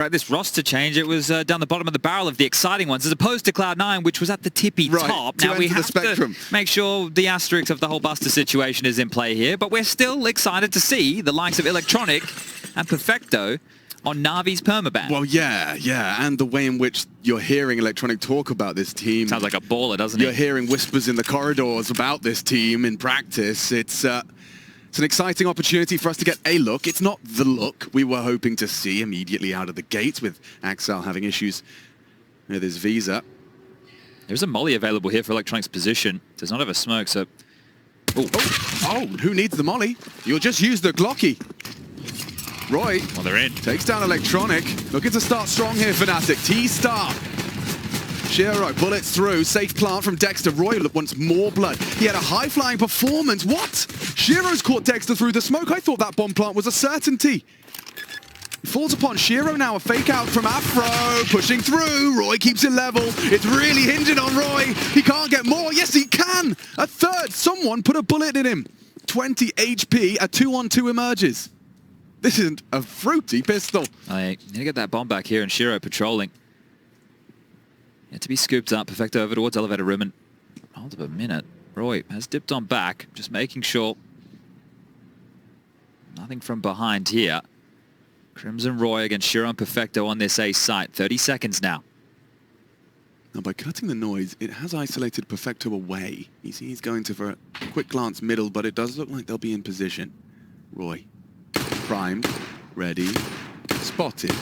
Right, this roster change, it was down the bottom of the barrel of the exciting ones, as opposed to Cloud9, which was at the tippy top. Now we have to make sure the asterisk of the whole Buster situation is in play here, but we're still excited to see the likes of Electronic and Perfecto on Navi's permaban. Well, yeah, and the way in which you're hearing Electronic talk about this team. Sounds like a baller, doesn't it? You're hearing whispers in the corridors about this team in practice. It's an exciting opportunity for us to get a look. It's not the look we were hoping to see immediately out of the gates, with Axel having issues with his visa. There's a molly available here for Electronic's position. Does not have a smoke, so... Oh, who needs the molly? You'll just use the Glocky. Roy, well, they're in. Takes down Electronic. Looking to start strong here, Fnatic. T-Star. Shiro, bullets through. Safe plant from Dexter. Roy wants more blood. He had a high-flying performance. What? Shiro's caught Dexter through the smoke. I thought that bomb plant was a certainty. He falls upon Shiro now. A fake out from Afro. Pushing through. Roy keeps it level. It's really hinging on Roy. He can't get more. Yes, he can. A third. Someone put a bullet in him. 20 HP. A 2-on-2 emerges. This isn't a fruity pistol. I need to get that bomb back here, and Shiro patrolling. To be scooped up, Perfecto over towards elevator room, and hold up a minute. Roy has dipped on back, just making sure nothing from behind here. Crimson Roy against Shiro and Perfecto on this A site. 30 seconds now. Now, by cutting the noise, it has isolated Perfecto away. You see he's going to for a quick glance middle, but it does look like they'll be in position. Roy, primed, ready, spotted.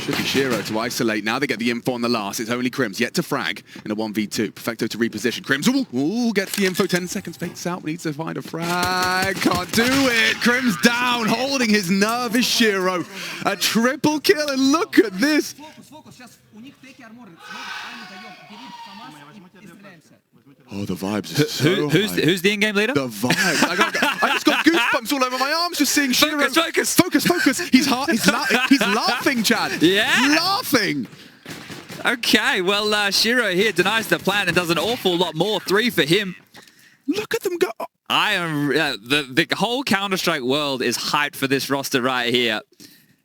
Should be Shiro to isolate. Now they get the info on the last. It's only Crims yet to frag in a 1v2. Perfecto to reposition. Crims, ooh, gets the info. 10 seconds, fakes out. Needs to find a frag. Can't do it. Crims down. Holding his nerve is Shiro. A triple kill, and look at this. Oh, the vibes are so who's the in-game leader? The vibes. I just got goosebumps all over my arms just seeing Shiro. Focus. He's laughing, Chad. Yeah. Laughing. Okay, well, Shiro here denies the plan and does an awful lot more. 3 for him. Look at them go. I am the whole Counter-Strike world is hyped for this roster right here.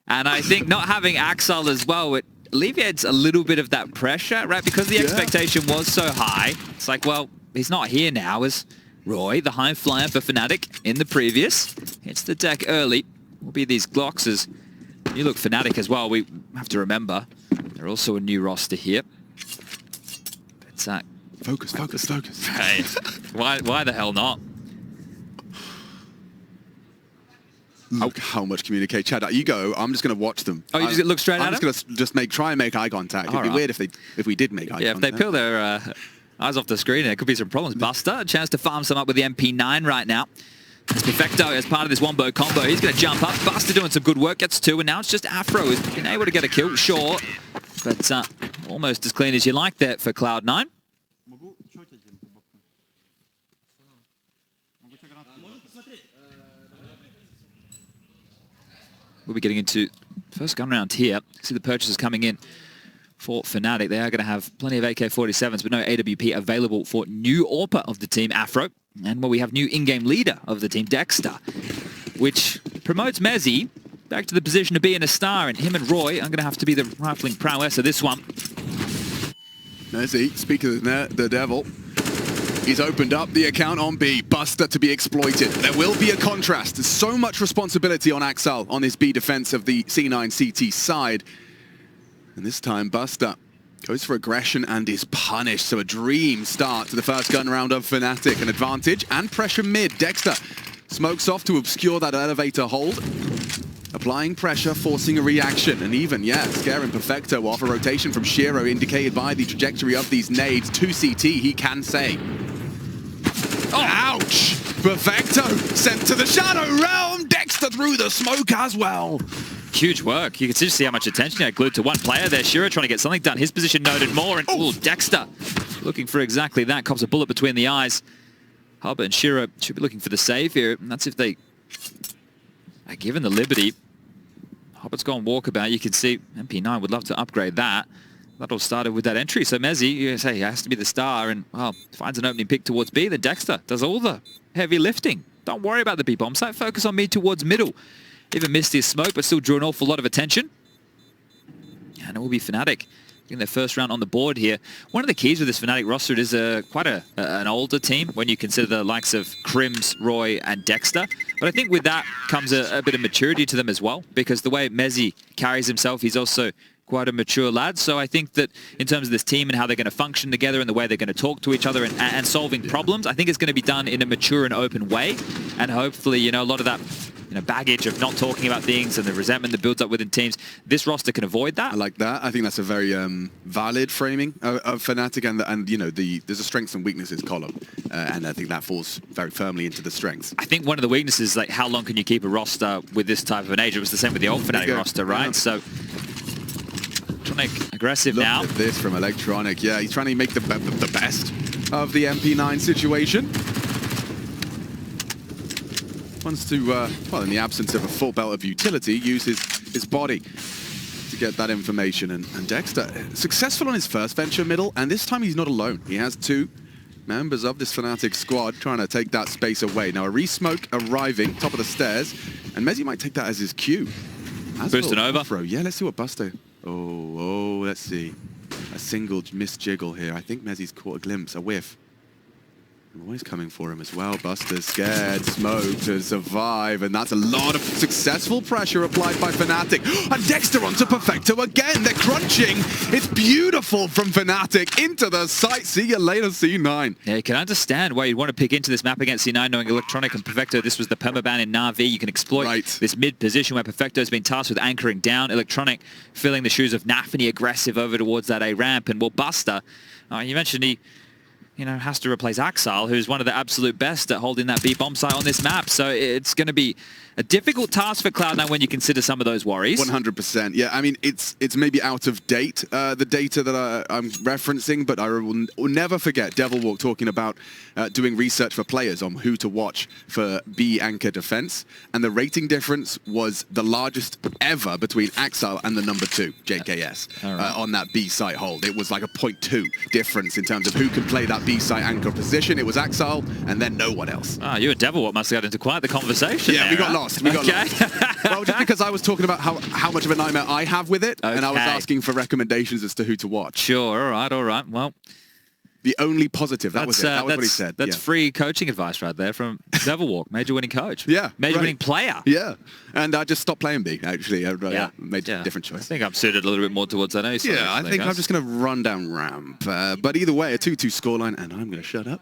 And I think not having Axel as well, it alleviates a little bit of that pressure, right? Because the expectation was so high. It's like, well, he's not here now as Roy, the high flyer for Fnatic in the previous. Hits the deck early. Will be these Glocks as you look Fnatic as well. We have to remember they're also a new roster here. But, focus. Hey, why the hell not? Look how much communicate. Chad, you go. I'm just going to watch them. Oh, you just look straight at them? I'm just going to try and make eye contact. It'd be weird if we did make eye contact. Yeah, if they peel their eyes off the screen, there could be some problems. Buster, a chance to farm some up with the MP9 right now. It's Perfecto as part of this wombo combo. He's going to jump up. Buster doing some good work, gets 2, and now it's just Afro who's been able to get a kill, sure, but almost as clean as you like there for Cloud9. We'll be getting into first gun round here. See the purchases coming in for Fnatic. They are going to have plenty of AK-47s, but no AWP available for new AWPer of the team, Afro. And we have new in-game leader of the team, Dexter, which promotes Mezzy back to the position of being a star. And him and Roy are going to have to be the rifling prowess of this one. Mezzy, speaking of the devil, he's opened up the account on B. Buster to be exploited. There will be a contrast. There's so much responsibility on Axel on his B defense of the C9 CT side. And this time Buster goes for aggression and is punished. So a dream start to the first gun round of Fnatic. An advantage and pressure mid. Dexter smokes off to obscure that elevator hold. Applying pressure, forcing a reaction. And even, scaring Perfecto off. A rotation from Shiro indicated by the trajectory of these nades. 2 CT, he can say. Oh. Ouch! Perfecto sent to the Shadow Realm. Dexter through the smoke as well. Huge work. You can just see how much attention he had glued to one player there. Shiro trying to get something done. His position noted more. And Dexter looking for exactly that. Cops a bullet between the eyes. Hubba and Shiro should be looking for the save here. And that's if they are given the liberty. Hubba's gone walkabout. You can see MP9 would love to upgrade that. That all started with that entry. So Mezzy, you say he has to be the star and, well, finds an opening pick towards B. Then Dexter does all the heavy lifting. Don't worry about the B bomb site. Focus on me towards middle. Even missed his smoke, but still drew an awful lot of attention. and it will be Fnatic getting their first round on the board here. One of the keys with this Fnatic roster is quite an older team when you consider the likes of Crims, Roy, and Dexter. But I think with that comes a bit of maturity to them as well, because the way Mezzy carries himself, he's also quite a mature lad. So I think that in terms of this team and how they're going to function together and the way they're going to talk to each other and solving problems, I think it's going to be done in a mature and open way. And hopefully, you know, a lot of that baggage of not talking about things and the resentment that builds up within teams, this roster can avoid that. I like that. I think that's a very valid framing of Fnatic, and you know, there's a strengths and weaknesses column, and I think that falls very firmly into the strengths. I think one of the weaknesses is like how long can you keep a roster with this type of an age? It was the same with the old Fnatic roster, right? Yeah. So Electronic aggressive now. Look at this from Electronic. Yeah, he's trying to make the best of the MP9 situation. Wants to, well, in the absence of a full belt of utility, use his body to get that information. And Dexter, successful on his first venture middle, and this time he's not alone. He has two members of this Fnatic squad trying to take that space away. Now a re-smoke arriving, top of the stairs, and Mezzy might take that as his cue. Boosting over. Throw. Yeah, let's see what Buster... Oh, let's see. A single missed jiggle here. I think Mezzy's caught a glimpse, a whiff. Roy's coming for him as well. Buster's scared, smoke to survive, and that's a lot of successful pressure applied by Fnatic. And Dexter onto Perfecto again. They're crunching. It's beautiful from Fnatic into the site. See you later, C9. Yeah, you can understand why you'd want to pick into this map against C9, knowing Electronic and Perfecto. This was the permaban in Na'Vi. You can exploit this mid position where Perfecto's been tasked with anchoring down. Electronic filling the shoes of Nafany, aggressive over towards that A ramp, and well, Buster, you mentioned he has to replace Axal, who's one of the absolute best at holding that B bomb site on this map. So it's going to be a difficult task for Cloud9 when you consider some of those worries. 100%. Yeah, I mean, it's maybe out of date, the data that I'm referencing, but I will never forget Devil Walk talking about doing research for players on who to watch for B anchor defense, and the rating difference was the largest ever between Axal and the number 2, JKS, on that B site hold. It was like a 0.2 difference in terms of who could play that B site anchor position. It was Axal, and then no one else. You and Devil Walk must have got into quite the conversation. Yeah, there, we got lost. We got lost. Well, just because I was talking about how much of a nightmare I have with it, and I was asking for recommendations as to who to watch. Sure, all right. Well, the only positive, that was it. That was what he said. That's free coaching advice right there from Devil Walk, major winning coach. Yeah. Major winning player. Yeah. And I just stopped playing B, actually. I made a different choice. I think I'm suited a little bit more towards that. Yeah, I think I'm just going to run down ramp. But either way, a 2-2 scoreline, and I'm going to shut up.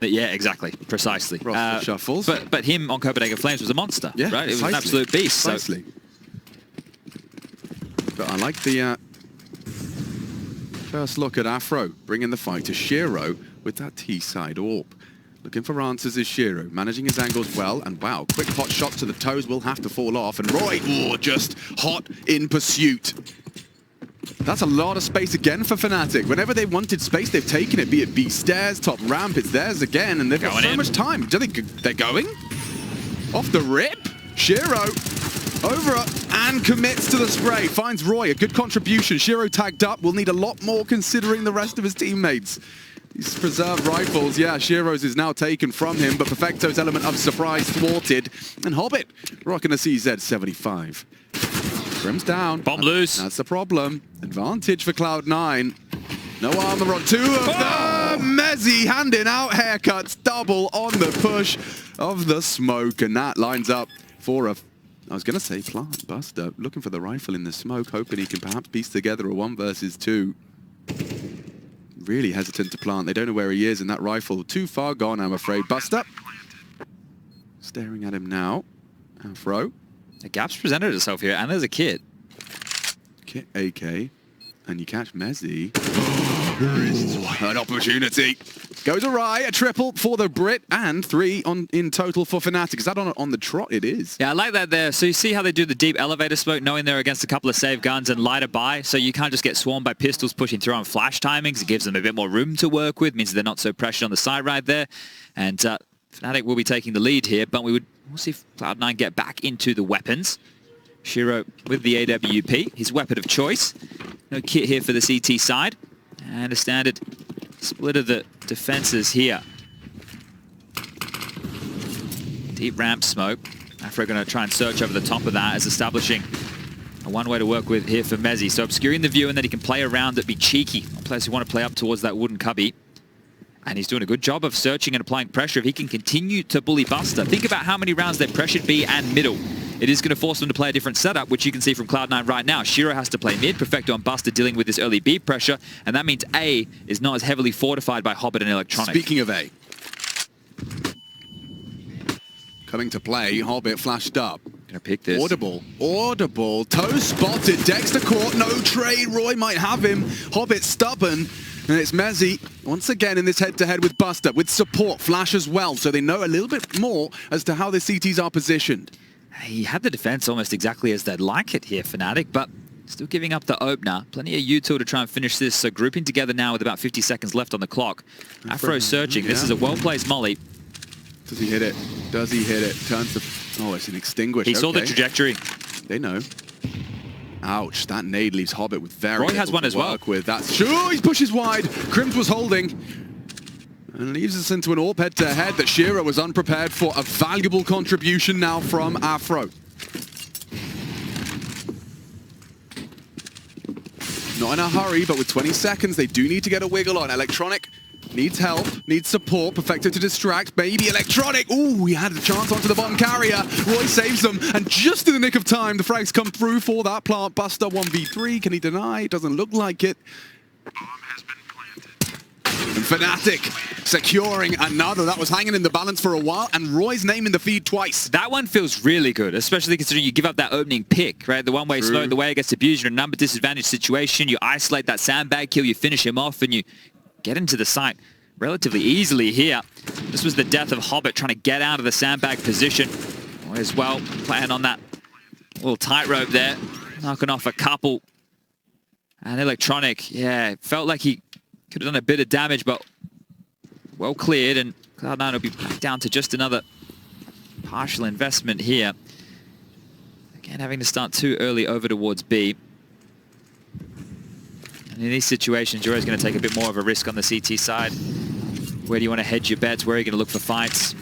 Yeah, exactly. Precisely. Shuffles. But him on Copenhagen Flames was a monster, yeah, right? It was an absolute beast. Precisely. But I like the first look at Afro, bringing the fight to Shiro with that T-side AWP. Looking for answers is Shiro, managing his angles well, and wow, quick hot shot to the toes will have to fall off, and Roy, just hot in pursuit. That's a lot of space again for Fnatic. Whenever they wanted space, they've taken it, be it B stairs, top ramp, it's theirs again, and they've got so much time. They're going? Off the rip? Shiro over and commits to the spray. Finds Roy, a good contribution. Shiro tagged up, will need a lot more considering the rest of his teammates. These preserved rifles, yeah, Shiro's is now taken from him, but Perfecto's element of surprise thwarted. And Hobbit rocking a CZ75. Grim's down. Bomb loose. That's the problem. Advantage for Cloud9. No armor on 2 of them. Mezzy handing out haircuts. Double on the push of the smoke. And that lines up for a... I was going to say plant. Buster looking for the rifle in the smoke, hoping he can perhaps piece together a 1 versus 2. Really hesitant to plant. They don't know where he is, and that rifle too far gone, I'm afraid. Buster staring at him now. Afro. The gap's presented itself here, and there's a kit. Kit AK. And you catch Mezzy. An opportunity. Goes awry, a triple for the Brit, and 3 in total for Fnatic. Is that on the trot? It is. Yeah, I like that there. So you see how they do the deep elevator smoke, knowing they're against a couple of save guns and lighter by, so you can't just get swarmed by pistols pushing through on flash timings. It gives them a bit more room to work with, means they're not so pressured on the side right there. And Fnatic will be taking the lead here, but we'll see if Cloud9 get back into the weapons. Shiro with the AWP, his weapon of choice. No kit here for the CT side. And a standard split of the defenses here. Deep ramp smoke. Afro going to try and search over the top of that as establishing a one way to work with here for Mezzi. So obscuring the view, and then he can play around it, be cheeky on players who want to play up towards that wooden cubby. And he's doing a good job of searching and applying pressure. If he can continue to bully Buster, think about how many rounds they've pressured B and middle. It is going to force them to play a different setup, which you can see from Cloud9 right now. Shiro has to play mid, Perfecto and Buster dealing with this early B pressure, and that means A is not as heavily fortified by Hobbit and Electronic. Speaking of A, coming to play, Hobbit flashed up. Gonna pick this. Audible, toe spotted, Dexter caught, no trade, Roy might have him, Hobbit stubborn, and it's Mezzi once again in this head-to-head with Buster, with support, Flash as well, so they know a little bit more as to how the CTs are positioned. He had the defense almost exactly as they'd like it here, Fnatic, but still giving up the opener. Plenty of util to try and finish this, so grouping together now with about 50 seconds left on the clock. Afro searching, This is a well-placed molly. Does he hit it? Does he hit it? Turns the... Oh, it's an extinguish. He saw the trajectory. They know. Ouch, that nade leaves Hobbit with very Roy has one as well. With. That's sure, he pushes wide. Crims was holding. And leaves us into an AWP head-to-head that Shiro was unprepared for. A valuable contribution now from Afro. Not in a hurry, but with 20 seconds, they do need to get a wiggle on. Electronic needs help, needs support. Perfecto to distract, maybe Electronic. Ooh, he had a chance onto the bottom carrier. Roy saves them, and just in the nick of time, the frags come through for that plant. Buster 1v3, can he deny? Doesn't look like it. And Fnatic securing another. That was hanging in the balance for a while, and Roy's name in the feed twice. That one feels really good, especially considering you give up that opening pick, right? The one-way smoke, the way it gets abused, you're in a number disadvantage situation, you isolate that sandbag kill, you finish him off, and you get into the site relatively easily here. This was the death of Hobbit trying to get out of the sandbag position. Roy as well, playing on that little tightrope there, knocking off a couple. And Electronic, yeah, felt like he could have done a bit of damage, but well cleared, and Cloud9 will be back down to just another partial investment here. Again, having to start too early over towards B. And in these situations, you're always going to take a bit more of a risk on the CT side. Where do you want to hedge your bets? Where are you going to look for fights?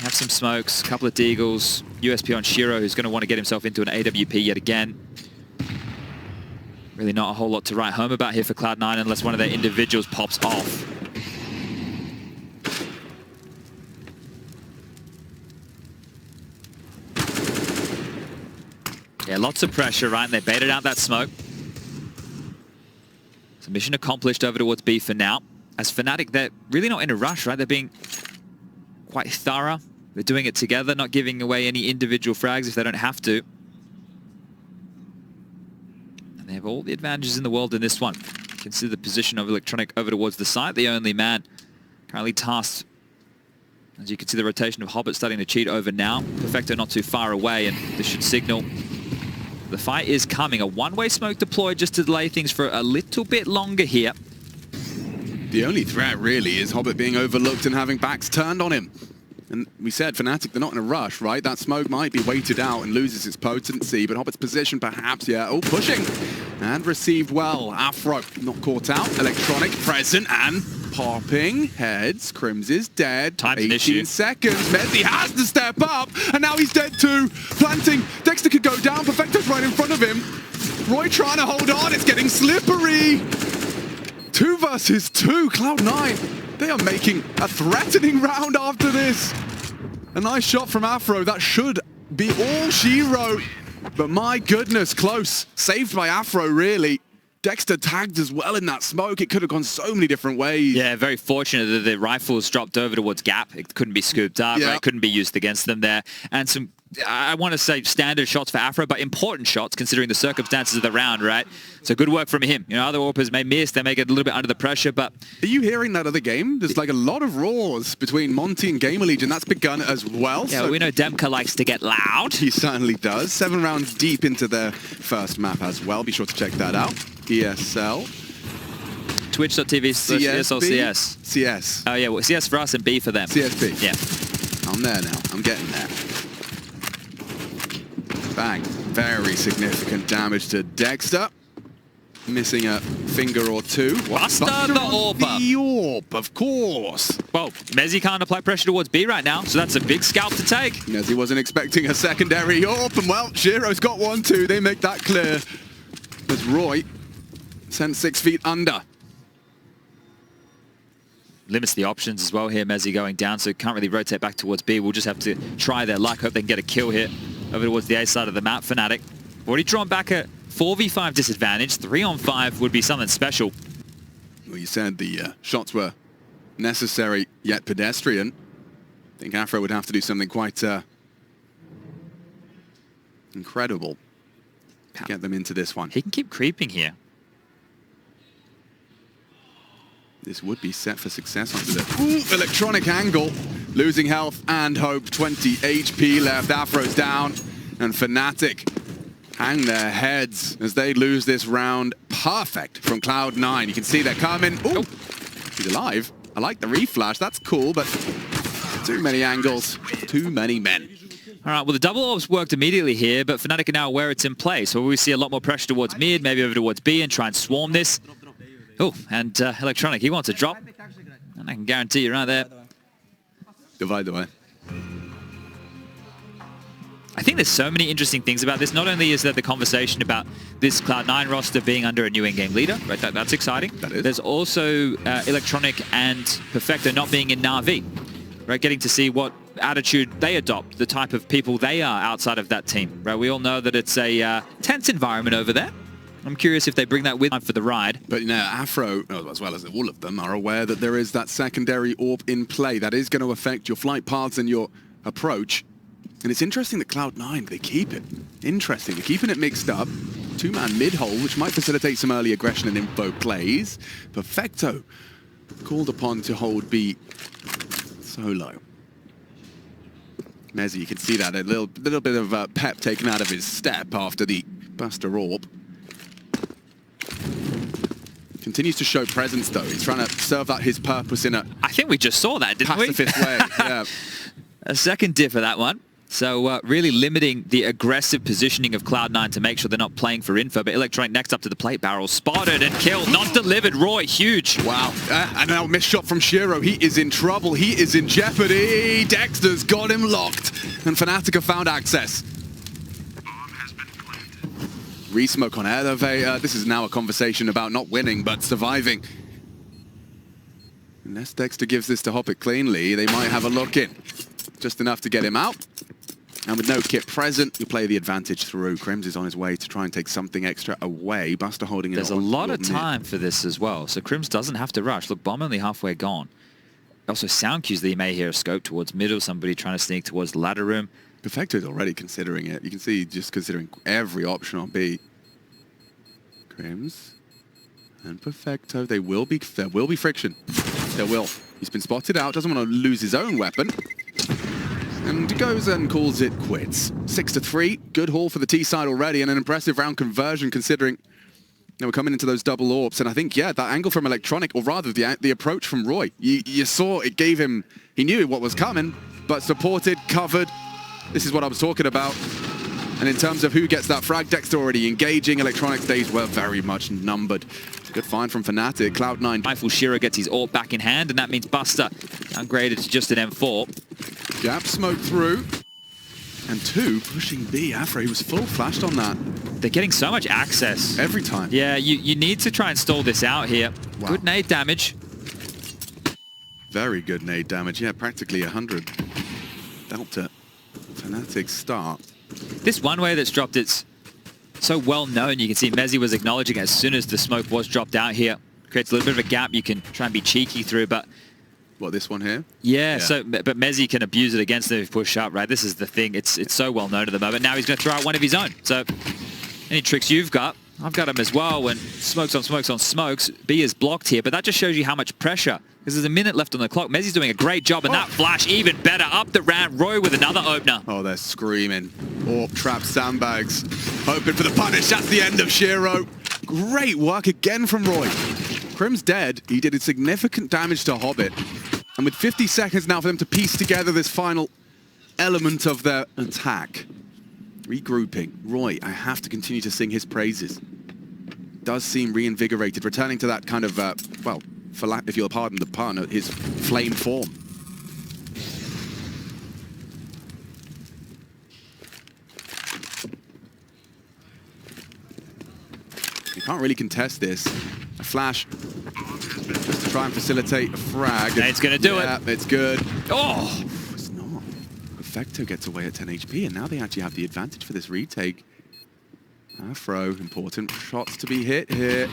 Have some smokes, a couple of deagles, USP on Shiro, who's going to want to get himself into an AWP yet again. Really not a whole lot to write home about here for Cloud9 unless one of their individuals pops off. Yeah, lots of pressure, right? And they baited out that smoke. So mission accomplished over towards B for now. As Fnatic, they're really not in a rush, right? They're being quite thorough. They're doing it together, not giving away any individual frags if they don't have to. They have all the advantages in the world in this one. Consider the position of Electronic over towards the site. The only man currently tasked. As you can see, the rotation of Hobbit starting to cheat over now. Perfecto not too far away, and this should signal the fight is coming. A one-way smoke deployed just to delay things for a little bit longer here. The only threat, really, is Hobbit being overlooked and having backs turned on him. And we said, Fnatic, they're not in a rush, right? That smoke might be weighted out and loses its potency, but Hobbit's position perhaps, yeah. Oh, pushing. And received well. Afro not caught out. Electronic present and popping. Heads. Crims is dead. Time's 18 seconds. Mezzi has to step up, and now he's dead too. Planting. Dexter could go down. Perfecto's right in front of him. Roy trying to hold on. It's getting slippery. 2 versus 2. Cloud9. They are making a threatening round after this. A nice shot from Afro. That should be all she wrote. But my goodness, close. Saved by Afro, really. Dexter tagged as well in that smoke. It could have gone so many different ways. Yeah, very fortunate that the rifles dropped over towards Gap. It couldn't be scooped up, right? Couldn't be used against them there. And some, I want to say standard shots for Afro, but important shots considering the circumstances of the round, right? So good work from him. You know, other AWPers may miss, they may get a little bit under the pressure, but... Are you hearing that other game? There's like a lot of roars between Monty and Gamer Legion. That's begun as well. Yeah, so we know Demka likes to get loud. He certainly does. 7 rounds deep into their first map as well. Be sure to check that out. ESL. Twitch.tv/ESLCS. CS. Oh yeah, well, CS for us and B for them. CSP. Yeah. I'm there now. I'm getting there. Bang. Very significant damage to Dexter. missing a finger or two. Buster the AWP. The AWP, of course. Well, Mezzy can't apply pressure towards B right now, so that's a big scalp to take. Mezzy wasn't expecting a secondary AWP, and well, Shiro's got one too. They make that clear. As Roy sent 6 feet under. Limits the options as well here, Mezzy going down, so can't really rotate back towards B. We'll just have to try their luck, hope they can get a kill here over towards the A side of the map. Fnatic already drawn back a 4v5 disadvantage. 3-on-5 would be something special. Well, you said the shots were necessary yet pedestrian. I think Afro would have to do something quite incredible to get them into this one. He can keep creeping here. This would be set for success onto the electronic angle. Losing health and hope. 20 HP left. Afro's down. And Fnatic hang their heads as they lose this round. Perfect from Cloud9. You can see they're coming. Ooh, he's alive. I like the reflash. That's cool, but too many angles. Too many men. All right, well, the double orbs worked immediately here, but Fnatic are now aware it's in play. So we see a lot more pressure towards mid, maybe over towards B and try and swarm this. Oh, and Electronic, he wants a drop. And I can guarantee you right there. Divide the way. I think there's so many interesting things about this. Not only is there the conversation about this Cloud9 roster being under a new in-game leader, right? That's exciting. That is. There's also Electronic and Perfecto not being in Na'Vi, right? Getting to see what attitude they adopt, the type of people they are outside of that team, right? We all know that it's a tense environment over there. I'm curious if they bring that with them for the ride. But you know, Afro, as well as all of them, are aware that there is that secondary AWP in play. That is going to affect your flight paths and your approach. And it's interesting that Cloud9, they keep it. Interesting. They're keeping it mixed up. 2-man mid-hole, which might facilitate some early aggression and info plays. Perfecto called upon to hold B solo. Mezzy, you can see that, a little bit of pep taken out of his step after the Buster AWP. Continues to show presence, though. He's trying to serve out his purpose in a... I think we just saw that, didn't we? Pacifist way, yeah. A second diff for that one. So really limiting the aggressive positioning of Cloud9 to make sure they're not playing for info. But Electronic next up to the plate barrel. Spotted and killed. Not delivered. Roy, huge. Wow. And now missed shot from Shiro. He is in trouble. He is in jeopardy. Dexter's got him locked. And Fnatic have found access. Resmoke on Elevator. This is now a conversation about not winning, but surviving. Unless Dexter gives this to Hop It cleanly, they might have a look in. Just enough to get him out. And with no kit present, you play the advantage through. Crims is on his way to try and take something extra away. Buster holding it. There's a lot of time for this as well. So Crims doesn't have to rush. Look, bomb only halfway gone. Also sound cues that you may hear a scope towards middle, somebody trying to sneak towards the ladder room. Perfecto's already considering it. You can see just considering every option on B. Crims and Perfecto. There will be friction. There will. He's been spotted out. Doesn't want to lose his own weapon. And goes and calls it quits. 6-3. Good haul for the T side already, and an impressive round conversion considering they were coming into those double AWPs. And I think, yeah, that angle from Electronic, or rather the approach from Roy, you saw it gave him, he knew what was coming, but supported, covered. This is what I was talking about. And in terms of who gets that frag, Dexter already engaging. Electronic's days were very much numbered. Good find from Fnatic. Cloud9. Mindful Shiro gets his AWP back in hand, and that means Buster downgraded to just an M4. Gap smoke through. And 2 pushing B. Afro, he was full flashed on that. They're getting so much access. Every time. Yeah, you need to try and stall this out here. Wow. Good nade damage. Very good nade damage. Yeah, practically 100. Delta. Fnatic start. This one way that's dropped, it's so well known. You can see Mezzy was acknowledging as soon as the smoke was dropped out here. Creates a little bit of a gap you can try and be cheeky through, but... What, this one here? Yeah. So, but Mezzy can abuse it against them if push up, right? This is the thing. It's so well known at the moment. Now he's going to throw out one of his own. So any tricks you've got, I've got them as well. When smokes on smokes on smokes, B is blocked here, but that just shows you how much pressure. Because there's a minute left on the clock. Mezzy's doing a great job, and that flash even better. Up the ramp, Roy with another opener. Oh, they're screaming. AWP trap sandbags. Hoping for the punish. That's the end of Shiro. Great work again from Roy. Crim's dead. He did significant damage to Hobbit. And with 50 seconds now for them to piece together this final element of their attack. Regrouping. Roy, I have to continue to sing his praises. does seem reinvigorated, returning to that kind of, well, if you'll pardon the pun, his flame form. You can't really contest this. A flash, just to try and facilitate a frag. It's going to do it. Yeah, it's good. Oh! It's not. Vertigo gets away at 10 HP, and now they actually have the advantage for this retake. Afro, important shots to be hit here.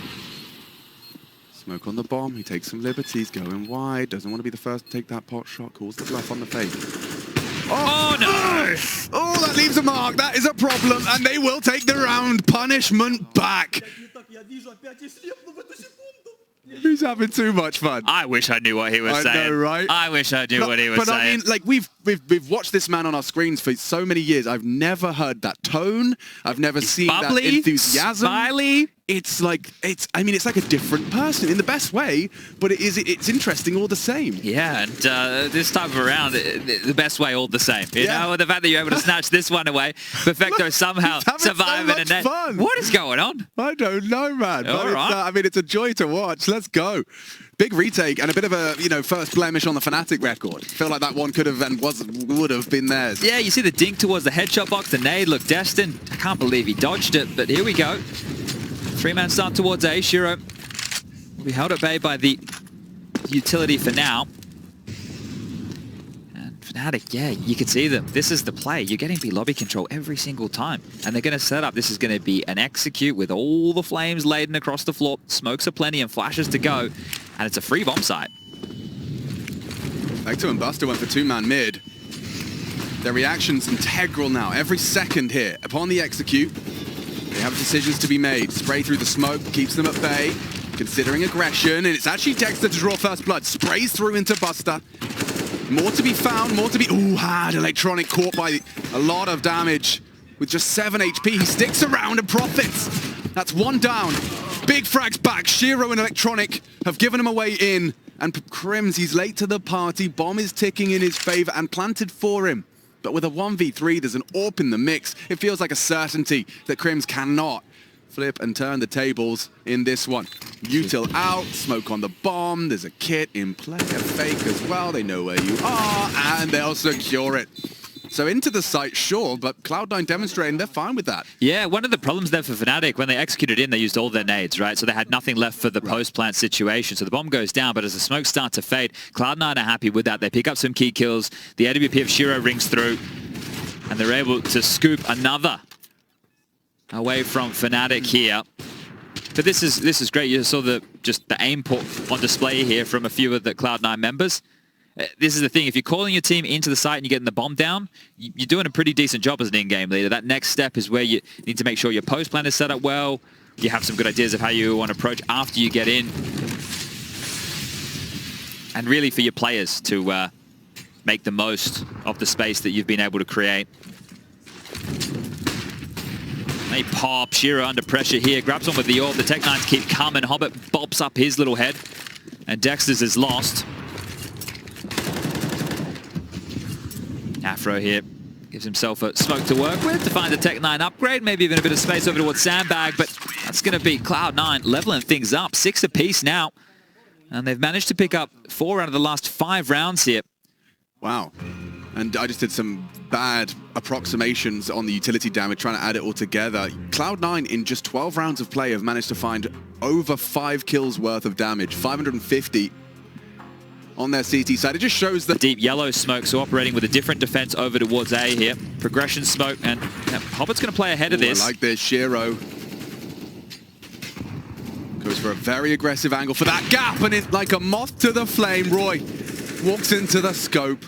Smoke on the bomb, he takes some liberties, going wide, doesn't want to be the first to take that pot shot, calls the bluff on the fake. Oh no! Oh, that leaves a mark, that is a problem, and they will take the round. Punishment back. He's having too much fun. I wish I knew what he was saying. I know, right? I wish I knew what he was saying. But I mean, like, we've watched this man on our screens for so many years. I've never heard that tone. I've never seen bubbly, that enthusiasm. Smiley. It's like, I mean, it's like a different person in the best way, but it's interesting all the same. Yeah, and this time of round, the best way all the same. You know, the fact that you're able to snatch this one away, Perfecto somehow surviving so a net. Fun. What is going on? I don't know, man. But All right. I mean, it's a joy to watch. Let's go. Big retake and a bit of a, first blemish on the Fnatic record. Feel like that one could have and would have been theirs. Yeah, you see the dink towards the headshot box. The nade looked destined. I can't believe he dodged it, but here we go. Three-man start towards A. Shiro will be held at bay by the utility for now. And Fnatic, yeah, you can see them. This is the play. You're getting B lobby control every single time. And they're going to set up. This is going to be an execute with all the flames laden across the floor. Smokes are plenty and flashes to go. And it's a free bomb site. Vector and Buster went for two-man mid. Their reaction's integral now. Every second here. Upon the execute, they have decisions to be made. Spray through the smoke, keeps them at bay, considering aggression, and it's actually Dexter to draw first blood. Sprays through into Buster. More to be found, more to be... Ooh, hard electronic caught by a lot of damage. With just 7 HP, he sticks around and profits. That's one down. Big frags back. Shiro and Electronic have given him a way in. And Crims, he's late to the party. Bomb is ticking in his favor and planted for him. But with a 1v3, there's an AWP in the mix. It feels like a certainty that Crims cannot flip and turn the tables in this one. Util out, smoke on the bomb, there's a kit in play, a fake as well. They know where you are, and they'll secure it. So into the site, sure, but Cloud9 demonstrating they're fine with that. Yeah, one of the problems there for Fnatic, when they executed in, they used all their nades, right? So they had nothing left for the post-plant situation. So the bomb goes down, but as the smoke starts to fade, Cloud9 are happy with that. They pick up some key kills. The AWP of Shiro rings through, and they're able to scoop another away from Fnatic here. But this is great. You saw the aim port on display here from a few of the Cloud9 members. This is the thing, if you're calling your team into the site and you're getting the bomb down, you're doing a pretty decent job as an in-game leader. That next step is where you need to make sure your post plan is set up well, you have some good ideas of how you want to approach after you get in, and really for your players to make the most of the space that you've been able to create. They pop, Shiro under pressure here, grabs one with the AWP, the Tech9s keep coming, Hobbit bobs up his little head, and Dexter's is lost. Afro here gives himself a smoke to work with to find the Tech9 upgrade, maybe even a bit of space over towards Sandbag, but that's going to be Cloud9 leveling things up, 6 apiece now. And they've managed to pick up 4 out of the last 5 rounds here. Wow. And I just did some bad approximations on the utility damage, trying to add it all together. Cloud9 in just 12 rounds of play have managed to find over 5 kills worth of damage, 550 on their CT side. It just shows that... Deep yellow smoke, so operating with a different defense over towards A here. Progression smoke, and Hobbit's going to play ahead of this. I like this. Shiro goes for a very aggressive angle for that gap, and it's like a moth to the flame. Roy walks into the scope.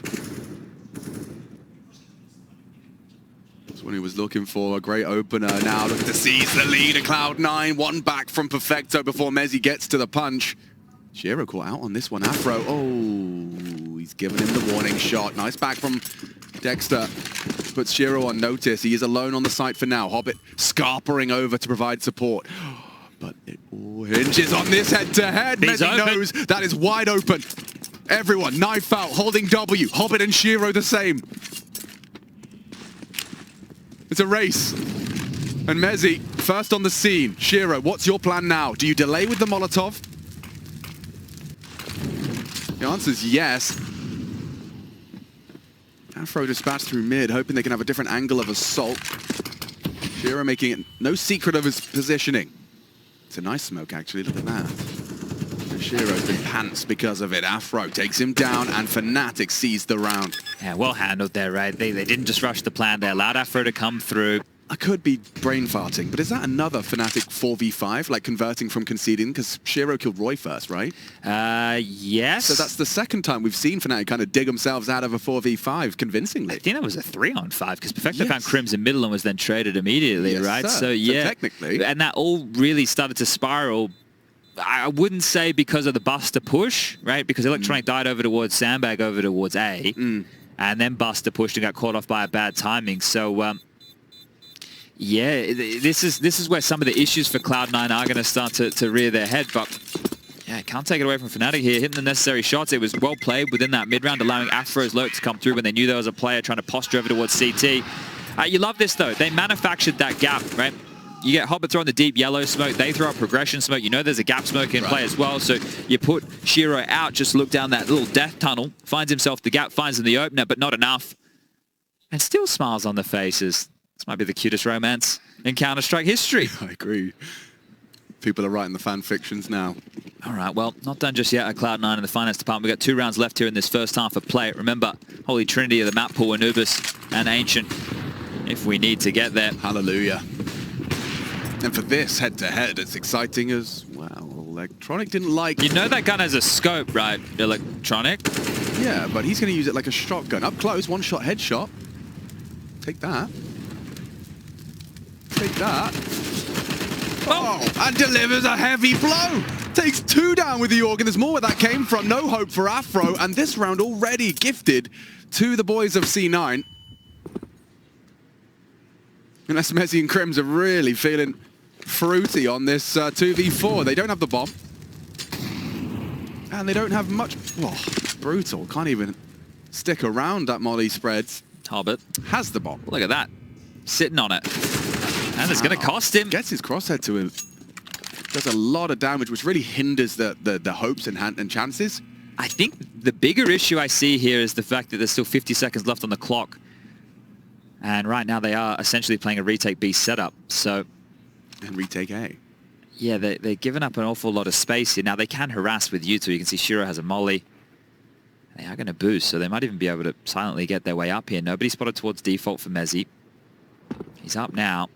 That's what he was looking for, a great opener. Now looking to seize the lead at Cloud9. One back from Perfecto before Mezzi gets to the punch. Shiro caught out on this one. Afro, oh, he's given him the warning shot. Nice back from Dexter. Puts Shiro on notice. He is alone on the site for now. Hobbit scarpering over to provide support. But it all hinges on this head-to-head. Mezzi knows that is wide open. Everyone, knife out, holding W. Hobbit and Shiro the same. It's a race. And Mezzi first on the scene. Shiro, what's your plan now? Do you delay with the Molotov? The answer's yes. Afro dispatched through mid, hoping they can have a different angle of assault. Shiro making it no secret of his positioning. It's a nice smoke, actually. Look at that. And Shiro's been pants because of it. Afro takes him down, and Fnatic sees the round. Yeah, well handled there, right? They didn't just rush the plan. They allowed Afro to come through. I could be brain farting, but is that another Fnatic 4v5, like converting from conceding? Because Shiro killed Roy first, right? Yes. So that's the second time we've seen Fnatic kind of dig themselves out of a 4v5 convincingly. I think that was a 3-on-5, because Perfecto found Crimson middle and was then traded immediately, right? Sir. So yeah. So technically. And that all really started to spiral. I wouldn't say because of the Buster push, right? Because Electronic died over towards Sandbag, over towards A. And then Buster pushed and got caught off by a bad timing. So, yeah, this is where some of the issues for Cloud9 are going to start to rear their head. But, yeah, can't take it away from Fnatic here. Hitting the necessary shots. It was well played within that mid-round, allowing Afro's lurk to come through when they knew there was a player trying to posture over towards CT. You love this, though. They manufactured that gap, right? You get Hobbit throwing the deep yellow smoke. They throw up progression smoke. You know there's a gap smoke in play as well. So you put Shiro out, just look down that little death tunnel, finds himself the gap, finds him the opener, but not enough. And still smiles on the faces. This might be the cutest romance in Counter-Strike history. I agree. People are writing the fan fictions now. All right, well, not done just yet at Cloud9 in the finance department. We've got 2 rounds left here in this first half of play. Remember, Holy Trinity of the map pool, Anubis and Ancient, if we need to get there. Hallelujah. And for this head-to-head, it's exciting as well. Electronic didn't like... You know that gun has a scope, right, Electronic? Yeah, but he's going to use it like a shotgun. Up close, one-shot headshot. Take that. Take that. Oh, and delivers a heavy blow. Takes 2 down with the organ. There's more where that came from. No hope for Afro. And this round already gifted to the boys of C9. Unless Messi and Crims are really feeling fruity on this 2v4. They don't have the bomb. And they don't have much... Oh, brutal. Can't even stick around that Molly spreads. Hobbit has the bomb. Look at that. Sitting on it. And it's going to cost him. Gets his crosshead to him. Does a lot of damage, which really hinders the hopes and chances. I think the bigger issue I see here is the fact that there's still 50 seconds left on the clock. And right now they are essentially playing a retake B setup. So, and retake A. Yeah, they're giving up an awful lot of space here. Now they can harass with U2. You can see Shiro has a molly. They are going to boost, so they might even be able to silently get their way up here. Nobody spotted towards default for Mezzi. He's up now.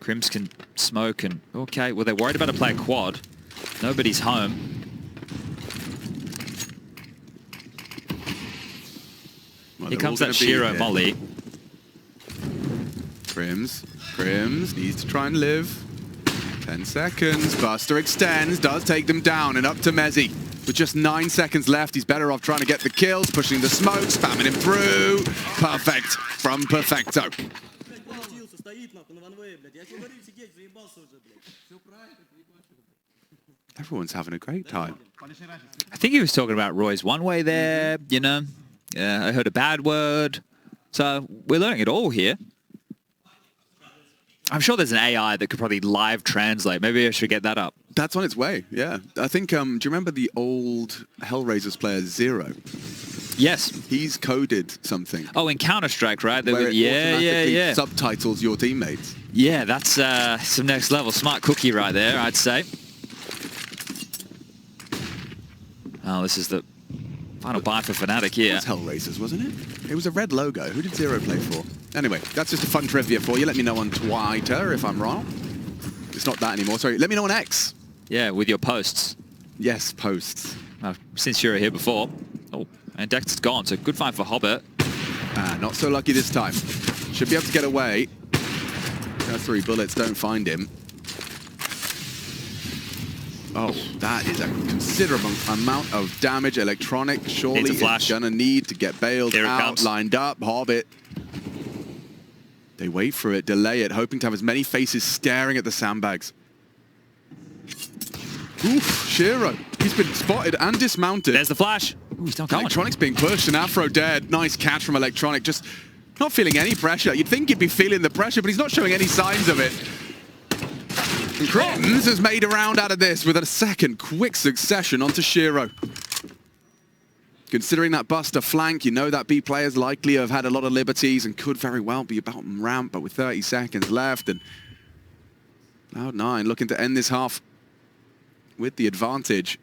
Crims can smoke and... Okay, well, they're worried about to play a quad. Nobody's home. Well, here comes that Shiro molly. Crims needs to try and live. 10 seconds. Buster extends, does take them down, and up to Mezzi. With just 9 seconds left, he's better off trying to get the kills, pushing the smoke, spamming him through. Perfect from Perfecto. Everyone's having a great time. I think he was talking about Roy's one way there, you know. I heard a bad word. So we're learning it all here. I'm sure there's an AI that could probably live translate. Maybe I should get that up. That's on its way, yeah. I think, do you remember the old Hellraisers player Zero? Yes. He's coded something. Oh, in Counter-Strike, right? Where it automatically yeah. subtitles your teammates. Yeah, that's some next level. Smart cookie right there, I'd say. Oh, this is the final buy for Fnatic here. It was Hellraisers, wasn't it? It was a red logo. Who did Zero play for? Anyway, that's just a fun trivia for you. Let me know on Twitter if I'm wrong. It's not that anymore. Sorry, let me know on X. Yeah, with your posts. Yes, posts. Since you were here before. Oh, and Dex is gone, so good find for Hobbit. Not so lucky this time. Should be able to get away. 3 bullets don't find him. Oh, that is a considerable amount of damage. Electronic surely is gonna need to get bailed out, lined up. Hobbit. They wait for it, delay it, hoping to have as many faces staring at the sandbags. Oof, Shiro. He's been spotted and dismounted. There's the flash. Ooh, he's not going. Electronic's being pushed and Afro dead. Nice catch from Electronic. Just not feeling any pressure. You'd think he'd be feeling the pressure, but he's not showing any signs of it. And Crims has made a round out of this with a second quick succession onto csgo. Considering that Buster flank, you know that B players likely have had a lot of liberties and could very well be about to ramp, but with 30 seconds left, and Cloud9 looking to end this half with the advantage.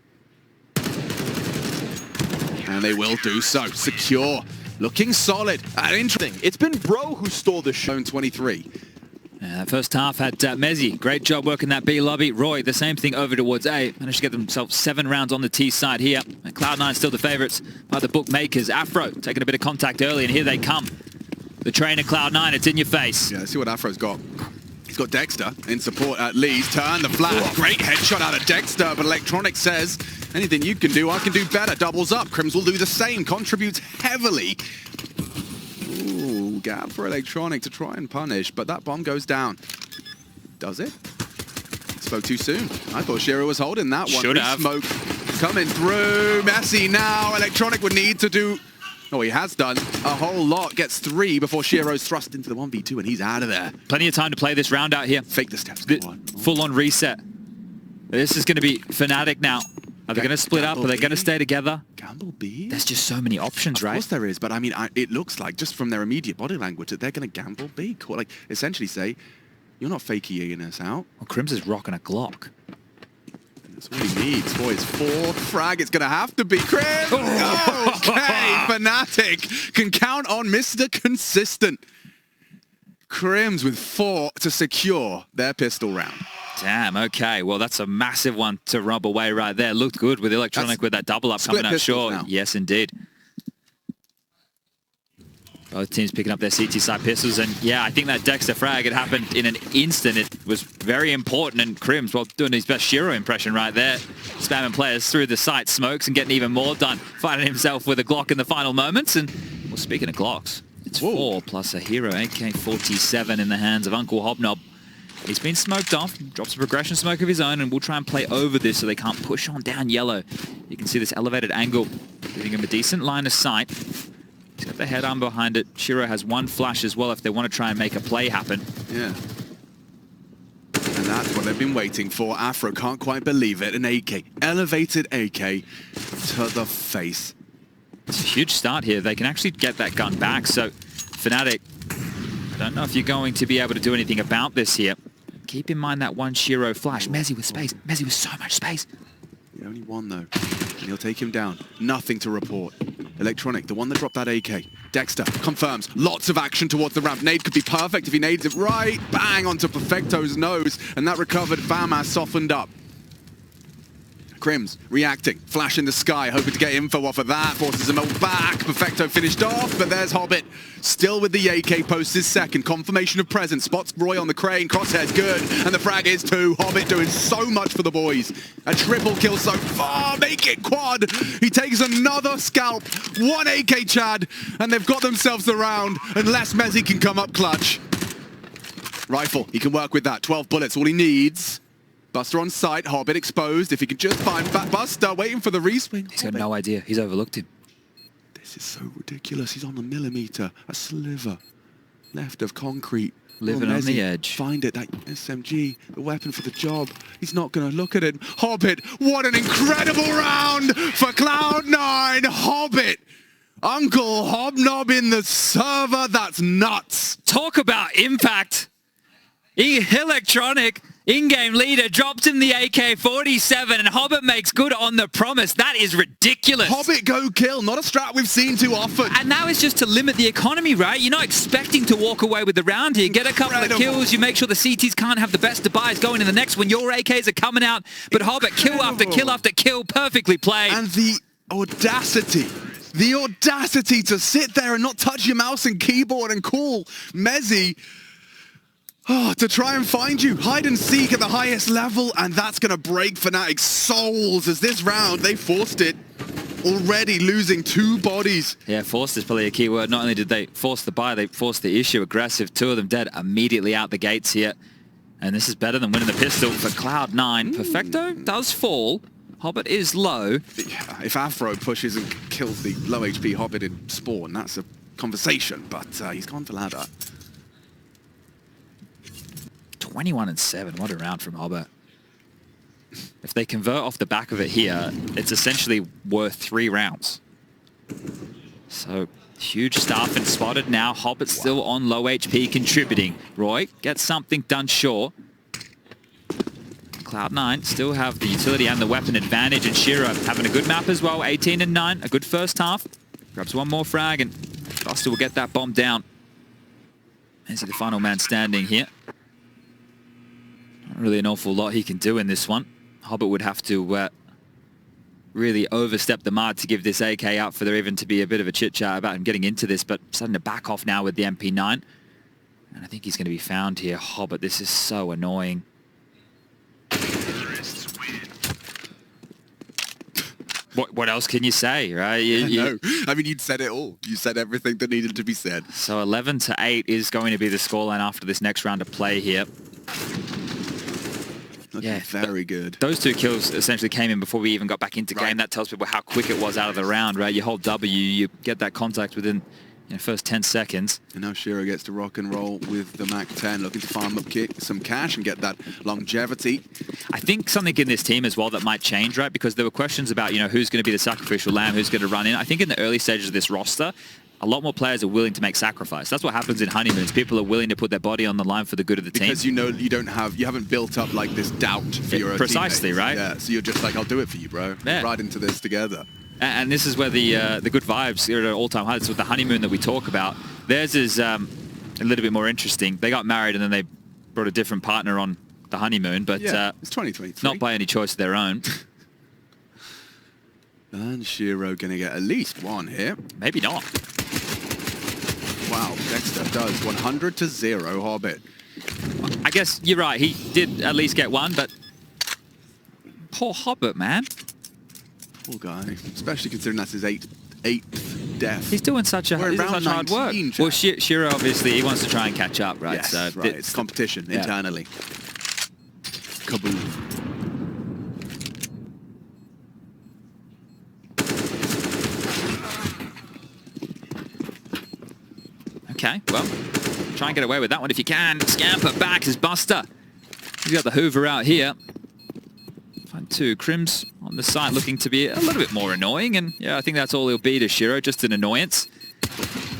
And they will do so. Secure, looking solid. And interesting, it's been Bro who stole the show in 23. That first half had Mezzy. Great job working that B lobby. Roy, the same thing over towards A. Managed to get themselves 7 rounds on the T side here. And Cloud9 still the favorites by the bookmakers. Afro taking a bit of contact early, and here they come. The trainer Cloud9, it's in your face. Yeah, let's see what Afro's got. He's got Dexter in support at Lee's. Turn the flash. Great headshot out of Dexter, but Electronic says, anything you can do, I can do better. Doubles up. Crims will do the same. Contributes heavily. Ooh, gap for Electronic to try and punish, but that bomb goes down. Does it? Spoke too soon. I thought csgo was holding that one. Should have. Smoke coming through. Messy now. Electronic would need to do... Oh, he has done a whole lot. Gets 3 before csgo's thrust into the 1v2, and he's out of there. Plenty of time to play this round out here. Fake the steps. Go on. Full-on reset. This is going to be Fnatic now. Are they going to split up? Are they going to stay together? Gamble B? There's just so many options, right? Of course there is, but I mean, it looks like, just from their immediate body language, that they're going to gamble B. Like, essentially say, you're not faking us out. Well, Crims is rocking a Glock. That's all he needs for his 4th frag. It's going to have to be Crims. Oh, okay, Fnatic can count on Mr. Consistent. Crims with 4 to secure their pistol round. Damn, okay. Well, that's a massive one to rub away right there. Looked good with Electronic with that double up coming up short. Now. Yes, indeed. Both teams picking up their CT side pistols. And yeah, I think that Dexter frag, it happened in an instant. It was very important. And Crims, well, doing his best csgo impression right there. Spamming players through the site smokes and getting even more done. Finding himself with a Glock in the final moments. And, well, speaking of Glocks, it's 4 plus a hero AK-47 in the hands of Uncle Hobnob. He's been smoked off, drops a progression smoke of his own, and we'll try and play over this so they can't push on down yellow. You can see this elevated angle, giving him a decent line of sight. He's got the head arm behind it. csgo has 1 flash as well if they want to try and make a play happen. Yeah. And that's what they've been waiting for. Afro can't quite believe it. An AK, elevated AK to the face. It's a huge start here. They can actually get that gun back, so Fnatic, I don't know if you're going to be able to do anything about this here. Keep in mind that 1 csgo flash. Mezzy with space. Mezzy with so much space. The only one, though. And he'll take him down. Nothing to report. Electronic, the one that dropped that AK. Dexter confirms. Lots of action towards the ramp. Nade could be perfect if he nades it right. Bang onto Perfecto's nose. And that recovered FAMAS softened up. Crims reacting, flash in the sky, hoping to get info off of that, forces him back. Perfecto finished off, but there's Hobbit. Still with the AK, posts his second. Confirmation of presence, spots Roy on the crane, crosshair's good, and the frag is 2. Hobbit doing so much for the boys. A triple kill so far, make it quad. He takes another scalp, 1 AK Chad, and they've got themselves the round, unless Mezzy can come up clutch. Rifle, he can work with that, 12 bullets, all he needs. Buster on site, Hobbit exposed. If he can just find Buster, waiting for the reswing. He's got no idea. He's overlooked him. This is so ridiculous. He's on the millimeter, a sliver left of concrete. Living on the edge. Find it, that SMG, the weapon for the job. He's not going to look at it. Hobbit, what an incredible round for Cloud9. Hobbit, Uncle Hobnob in the server. That's nuts. Talk about impact. Electronic. In-game leader drops him the AK-47 and Hobbit makes good on the promise. That is ridiculous. Hobbit go kill, not a strat we've seen too often. And now it's just to limit the economy, right? You're not expecting to walk away with the round here. Get a couple of kills, you make sure the CTs can't have the best of buys going in the next when your AKs are coming out. But Hobbit, kill after kill after kill, perfectly played. And the audacity to sit there and not touch your mouse and keyboard and call Mezzy to try and find you. Hide and seek at the highest level, and that's going to break Fnatic's souls as this round, they forced it. Already losing 2 bodies. Yeah, forced is probably a key word. Not only did they force the buy, they forced the issue. Aggressive, 2 of them dead immediately out the gates here. And this is better than winning the pistol for Cloud9. Perfecto does fall. Hobbit is low. If Afro pushes and kills the low HP Hobbit in spawn, that's a conversation, but he's gone for ladder. 21-7. What a round from Hobbit. if they convert off the back of it here, it's essentially worth 3 rounds. So huge stuff and spotted now. Hobbit still on low HP contributing. Roy gets something done sure. Cloud9 still have the utility and the weapon advantage, and Shiro having a good map as well. 18 and 9, a good first half. Grabs one more frag and Buster will get that bomb down. Is he the final man standing here? Not really an awful lot he can do in this one. Hobbit would have to really overstep the mark to give this AK out for there even to be a bit of a chit-chat about him getting into this, but starting to back off now with the MP9. And I think he's going to be found here. Hobbit, this is so annoying. What else can you say, right? No, I mean, you'd said it all. You said everything that needed to be said. So 11 to 8 is going to be the scoreline after this next round of play here. Looking very good. Those 2 kills essentially came in before we even got back into game. That tells people how quick it was out of the round, right? You hold W, you get that contact within first 10 seconds. And now Shiro gets to rock and roll with the MAC-10, looking to farm up some cash and get that longevity. I think something in this team as well that might change, right? Because there were questions about, who's going to be the sacrificial lamb, who's going to run in. I think in the early stages of this roster, a lot more players are willing to make sacrifice. That's what happens in honeymoons. People are willing to put their body on the line for the good of the team. Because you haven't built up like this doubt for your own precisely, teammates. right? Yeah, so you're just like, I'll do it for you, bro. Yeah. Right into this together. And this is where the good vibes are at all-time highs with the honeymoon that we talk about. Theirs is a little bit more interesting. They got married and then they brought a different partner on the honeymoon, but yeah, it's 2023. Not by any choice of their own. And Shiro going to get at least 1 here. Maybe not. Wow, Dexter does 100 to 0 Hobbit. I guess you're right. He did at least get 1, but poor Hobbit, man. Poor guy, especially considering that's his eighth death. He's doing such hard work. Well, Shiro obviously he wants to try and catch up, right? Yes, so right. It's competition internally. Kaboom. Okay, well, try and get away with that one if you can. Scamper back as Buster. He's got the Hoover out here. Find 2 Crims on the side looking to be a little bit more annoying, and yeah, I think that's all he'll be to Shiro, just an annoyance.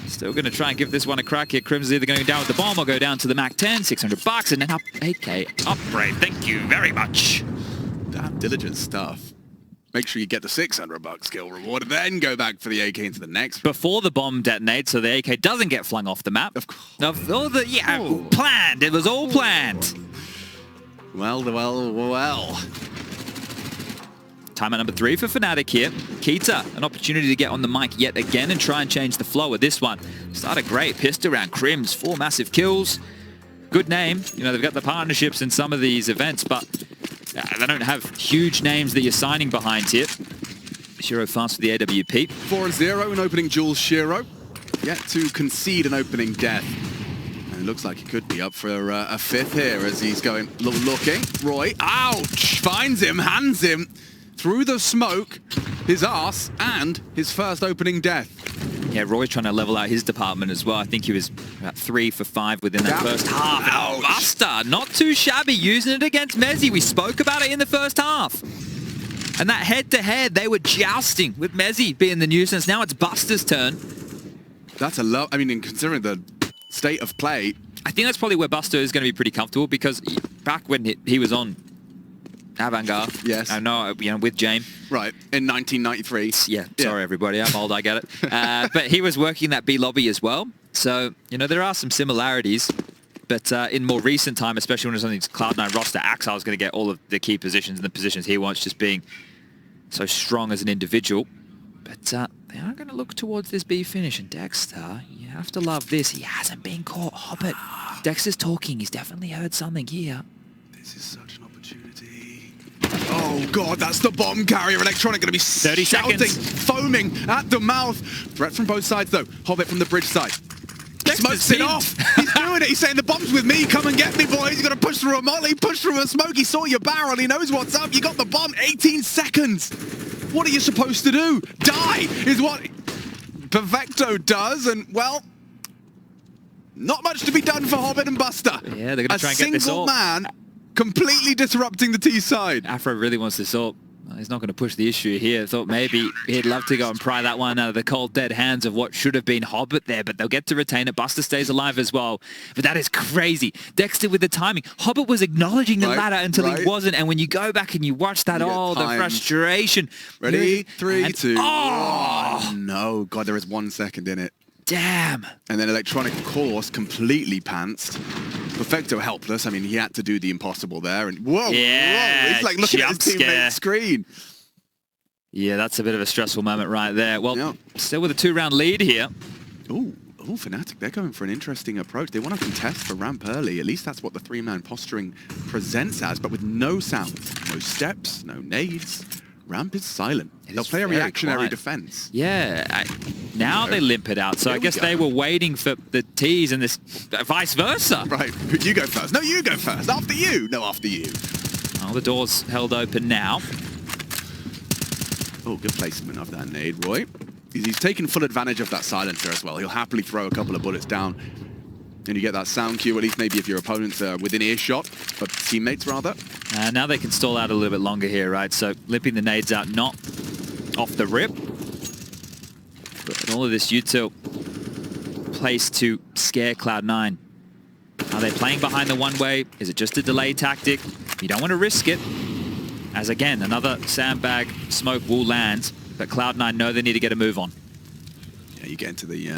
Still going to try and give this one a crack here. Crims is either going to go down with the bomb or go down to the MAC-10, $600, and then up AK upgrade. Thank you very much. Damn diligent stuff. Make sure you get the $600 skill reward, and then go back for the AK into the next. Before the bomb detonates, so the AK doesn't get flung off the map. Of course. Planned. It was all planned. Well. Timeout number 3 for Fnatic here. Keita, an opportunity to get on the mic yet again and try and change the flow of this one. Started great, pissed around Crims, 4 massive kills. Good name. They've got the partnerships in some of these events, but they don't have huge names that you're signing behind here. Shiro fast with the AWP. 4-0 in opening duels, Shiro. Yet to concede an opening death. And it looks like he could be up for a 5th here as he's going looking. Roy, ouch! Finds him, hands him. Through the smoke, his arse, and his first opening death. Yeah, Roy's trying to level out his department as well. I think he was about 3 for 5 within that first half. Ouch. Buster, not too shabby, using it against Mezzy. We spoke about it in the first half. And that head-to-head, they were jousting with Mezzy being the nuisance. Now it's Buster's turn. That's a lot. I mean, considering the state of play. I think that's probably where Buster is going to be pretty comfortable, because back when he was on Avant-Garde. Yes. I know, with James. Right, in 1993. Yeah, sorry everybody, I'm old, I get it. But he was working that B lobby as well. So, there are some similarities. But in more recent time, especially when it was on the Cloud9 roster, Axel's going to get all of the key positions and the positions he wants, just being so strong as an individual. But they are going to look towards this B finish. And Dexter, you have to love this. He hasn't been caught. Hobbit. Dexter's talking. He's definitely heard something here. This is such an opportunity. Oh, God, that's the bomb carrier. Electronic going to be 30 shouting, seconds. foaming at the mouth. Threat from both sides, though. Hobbit from the bridge side. Smokes it off. He's doing it. He's saying the bomb's with me. Come and get me, boys. He's got to push through a molly, push through a smoke. He saw your barrel. He knows what's up. You got the bomb. 18 seconds. What are you supposed to do? Die is what Perfecto does. And, well, not much to be done for Hobbit and Buster. Yeah, they're going to try and get this all. A single man completely disrupting the T side. Afro really wants this ult. Well, he's not going to push the issue here. Thought maybe he'd love to go and pry that one out of the cold, dead hands of what should have been Hobbit there, but they'll get to retain it. Buster stays alive as well. But that is crazy. Dexter with the timing. Hobbit was acknowledging the ladder until he wasn't, and when you go back and you watch that, the frustration. Ready? 3, 2, oh! 1. No, God, there is 1 second in it. Damn. And then Electronic, of course, completely pantsed. Perfecto helpless. I mean, he had to do the impossible there. And whoa, yeah, whoa. It's like looking at his teammate's screen. Yeah, that's a bit of a stressful moment right there. Well, still with a 2-round lead here. Ooh, Fnatic, they're going for an interesting approach. They want to contest for ramp early. At least that's what the 3-man posturing presents as, but with no sounds, no steps, no nades. Ramp is silent. They'll play a reactionary defense. Yeah, now they limp it out. So I guess they were waiting for the T's and this vice versa. Right, you go first. No, you go first. After you. No, after you. Oh, the door's held open now. Oh, good placement of that nade, Roy. He's taken full advantage of that silencer as well. He'll happily throw a couple of bullets down. And you get that sound cue, at least maybe if your opponent's within earshot, but teammates rather. Now they can stall out a little bit longer here, right? So limping the nades out, not off the rip. But all of this util placed to scare Cloud9. Are they playing behind the one-way? Is it just a delay tactic? You don't want to risk it. As again, another sandbag smoke will land, but Cloud9 know they need to get a move on. Yeah, you get into the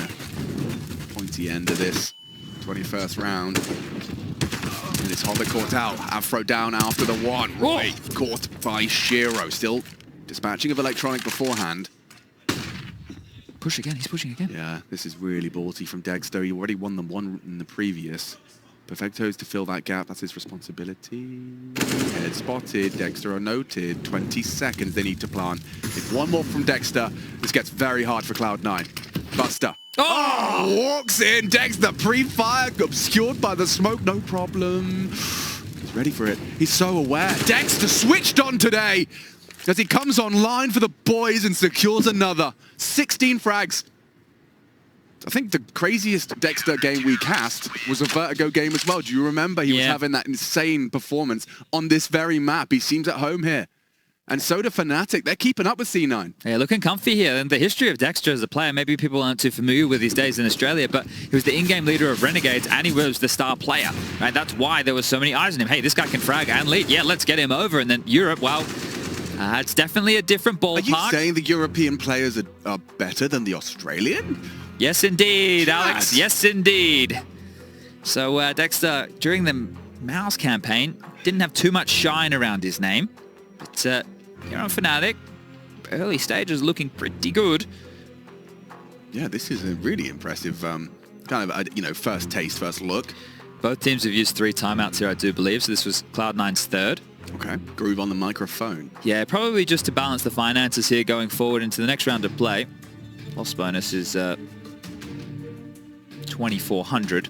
pointy end of this 21st round. And it's Hobbit caught out. Afro down after the 1. Roy caught by Shiro. Still dispatching of Electronic beforehand. Push again, he's pushing again. Yeah, this is really ballsy from Dexter. He already won them 1 in the previous. Perfecto's to fill that gap. That's his responsibility. Head spotted. Dexter are noted. 20 seconds they need to plant. If 1 more from Dexter, this gets very hard for Cloud9. Buster. Oh! Walks in. Dexter pre-fire. Obscured by the smoke. No problem. He's ready for it. He's so aware. Dexter switched on today as he comes online for the boys and secures another. 16 frags. I think the craziest Dexter game we cast was a Vertigo game as well. Do you remember? He was having that insane performance on this very map. He seems at home here. And so do Fnatic. They're keeping up with C9. Yeah, looking comfy here. And the history of Dexter as a player, maybe people aren't too familiar with these days in Australia, but he was the in-game leader of Renegades and he was the star player. Right? That's why there were so many eyes on him. Hey, this guy can frag and lead. Yeah, let's get him over. And then Europe, well, it's definitely a different ballpark. Are you saying the European players are better than the Australian? Yes, indeed, Alex. Yes, indeed. So Dexter, during the Mouse campaign, didn't have too much shine around his name. But here on Fnatic, early stages looking pretty good. Yeah, this is a really impressive kind of, first taste, first look. Both teams have used 3 timeouts here, I do believe. So this was Cloud9's 3rd. Okay, Groove on the microphone. Yeah, probably just to balance the finances here going forward into the next round of play. Loss bonus is 2,400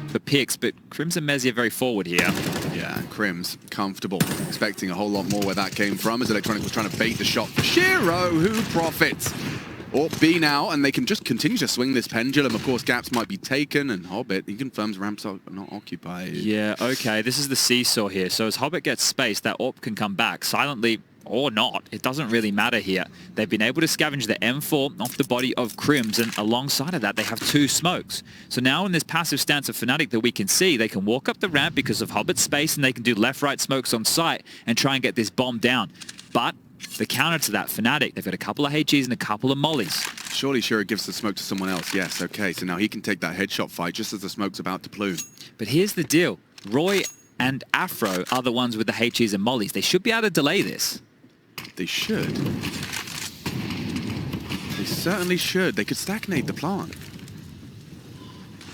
for picks, but Crimson Mezzi are very forward here. Yeah, Crims comfortable, expecting a whole lot more where that came from as Electronic was trying to bait the shot for Shiro, who profits. Or B now, and they can just continue to swing this pendulum. Of course, gaps might be taken, and Hobbit, he confirms ramps are not occupied. Yeah, okay, this is the seesaw here. So as Hobbit gets space, that AWP can come back silently or not. It doesn't really matter here. They've been able to scavenge the M4 off the body of Crims, and alongside of that, they have 2 smokes. So now in this passive stance of Fnatic that we can see, they can walk up the ramp because of Hobbit's space, and they can do left-right smokes on site and try and get this bomb down. But the counter to that, Fnatic, they've got a couple of HEs and a couple of mollies. Surely Shiro gives the smoke to someone else. Yes, okay, so now he can take that headshot fight just as the smoke's about to plume. But here's the deal. Roy and Afro are the ones with the HEs and mollies. They should be able to delay this. They should. They certainly should. They could stagnate the plant.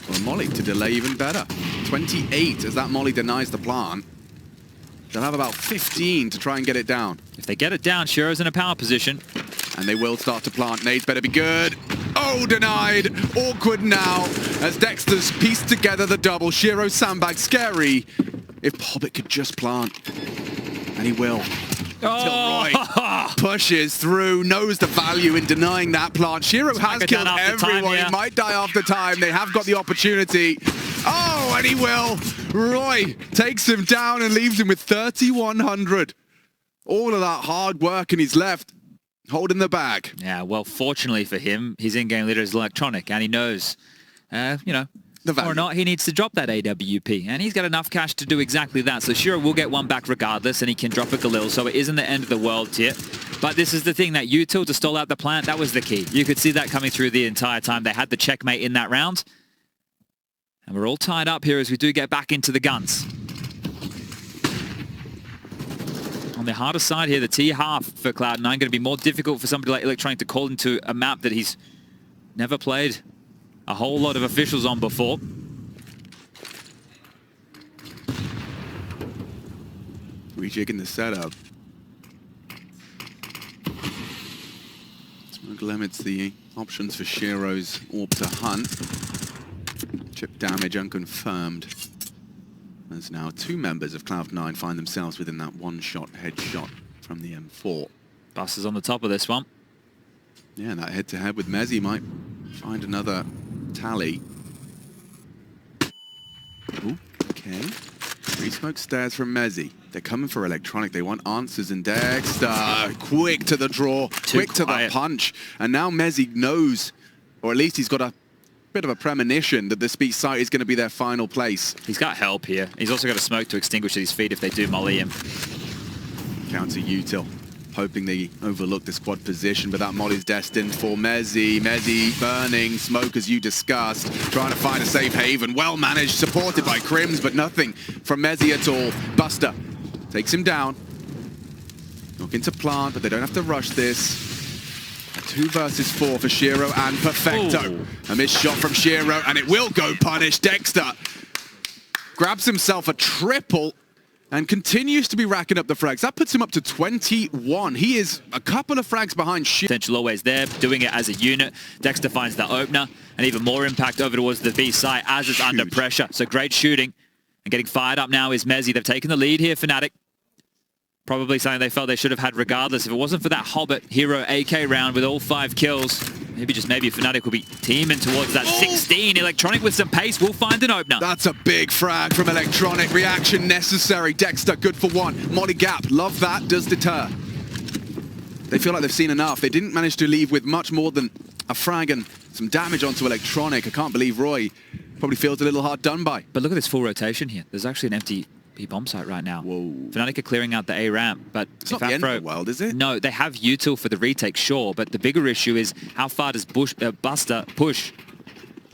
Or a molly to delay even better. 28 as that molly denies the plant. They'll have about 15 to try and get it down. If they get it down, Shiro's in a power position. And they will start to plant. Nades better be good. Oh, denied. Awkward now as Dexter's pieced together the double. Shiro sandbag. Scary. If Hobbit could just plant. And he will. Roy pushes through, knows the value in denying that plant. Shiro has killed everyone. He might die after time. They have got the opportunity. Oh, and he will. Roy takes him down and leaves him with 3,100. All of that hard work, and he's left holding the bag. Yeah, well, fortunately for him, his in-game leader is electronic, and he knows, you know, or not, he needs to drop that AWP, and he's got enough cash to do exactly that. So sure, we'll get one back regardless, and he can drop a Galil, so it isn't the end of the world here. But this is the thing, that util to stall out the plant, that was the key. You could see that coming through the entire time. They had the checkmate in that round. And we're all tied up here as we do get back into the guns. On the harder side here, the T-half for Cloud9 going to be more difficult for somebody like Electronic to call into a map that he's never played a whole lot of officials on before. Rejigging the setup. Smoke limits the options for Shiro's Orb to Hunt. Chip damage unconfirmed. As now two members of Cloud9 find themselves within that one-shot headshot from the M4. Bus is on the top of this one. Yeah, that head-to-head with Mezzi might find another tally. Ooh, okay. Free smoke stairs from Mezzi. They're coming for Electronic. They want answers, and Dexter quick to the draw, quick to the punch. And now Mezzi knows, or at least he's got a bit of a premonition that this B site is going to be their final place. He's got help here. He's also got a smoke to extinguish his feet if they do molly him. Counter util, hoping they overlook the squad position, but that molly's destined for Mezzi. Mezzi burning smoke, as you discussed, trying to find a safe haven. Well managed, supported by Crims, but nothing from Mezzi at all. Buster takes him down. Looking to plant, but they don't have to rush this. 2 versus 4 for Shiro and Perfecto. Ooh. A missed shot from Shiro, and it will go punished. Dexter grabs himself a triple and continues to be racking up the frags. That puts him up to 21. He is a couple of frags behind Shiro. Potential always there, doing it as a unit. Dexter finds the opener, and even more impact over towards the B site as it's under pressure. So great shooting. And getting fired up now is Mezzi. They've taken the lead here, Fnatic. Probably something they felt they should have had regardless. If it wasn't for that Hobbit Hero AK round with all 5 kills, maybe Fnatic will be teaming towards that 16. Electronic with some pace will find an opener. That's a big frag from Electronic. Reaction necessary. Dexter, good for 1. Molly gap, love that, does deter. They feel like they've seen enough. They didn't manage to leave with much more than a frag and some damage onto Electronic. I can't believe Roy probably feels a little hard done by. But look at this full rotation here. There's actually an empty bomb site right now. Whoa. Fnatic are clearing out the A ramp, but it's not the end of the world, is it? No, they have util for the retake, sure, but the bigger issue is how far does Buster push?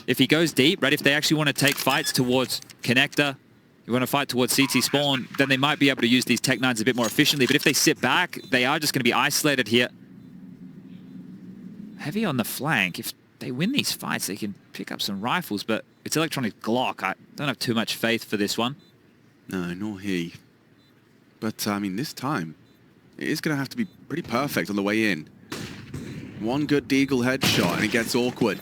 If he goes deep, right, if they actually want to take fights towards Connector, you want to fight towards CT spawn, then they might be able to use these Tech-9s a bit more efficiently, but if they sit back, they are just going to be isolated here. Heavy on the flank. If they win these fights, they can pick up some rifles, but it's Electronic Glock. I don't have too much faith for this one. No, nor he. But, I mean, this time, it is going to have to be pretty perfect on the way in. One good Deagle headshot, and it gets awkward.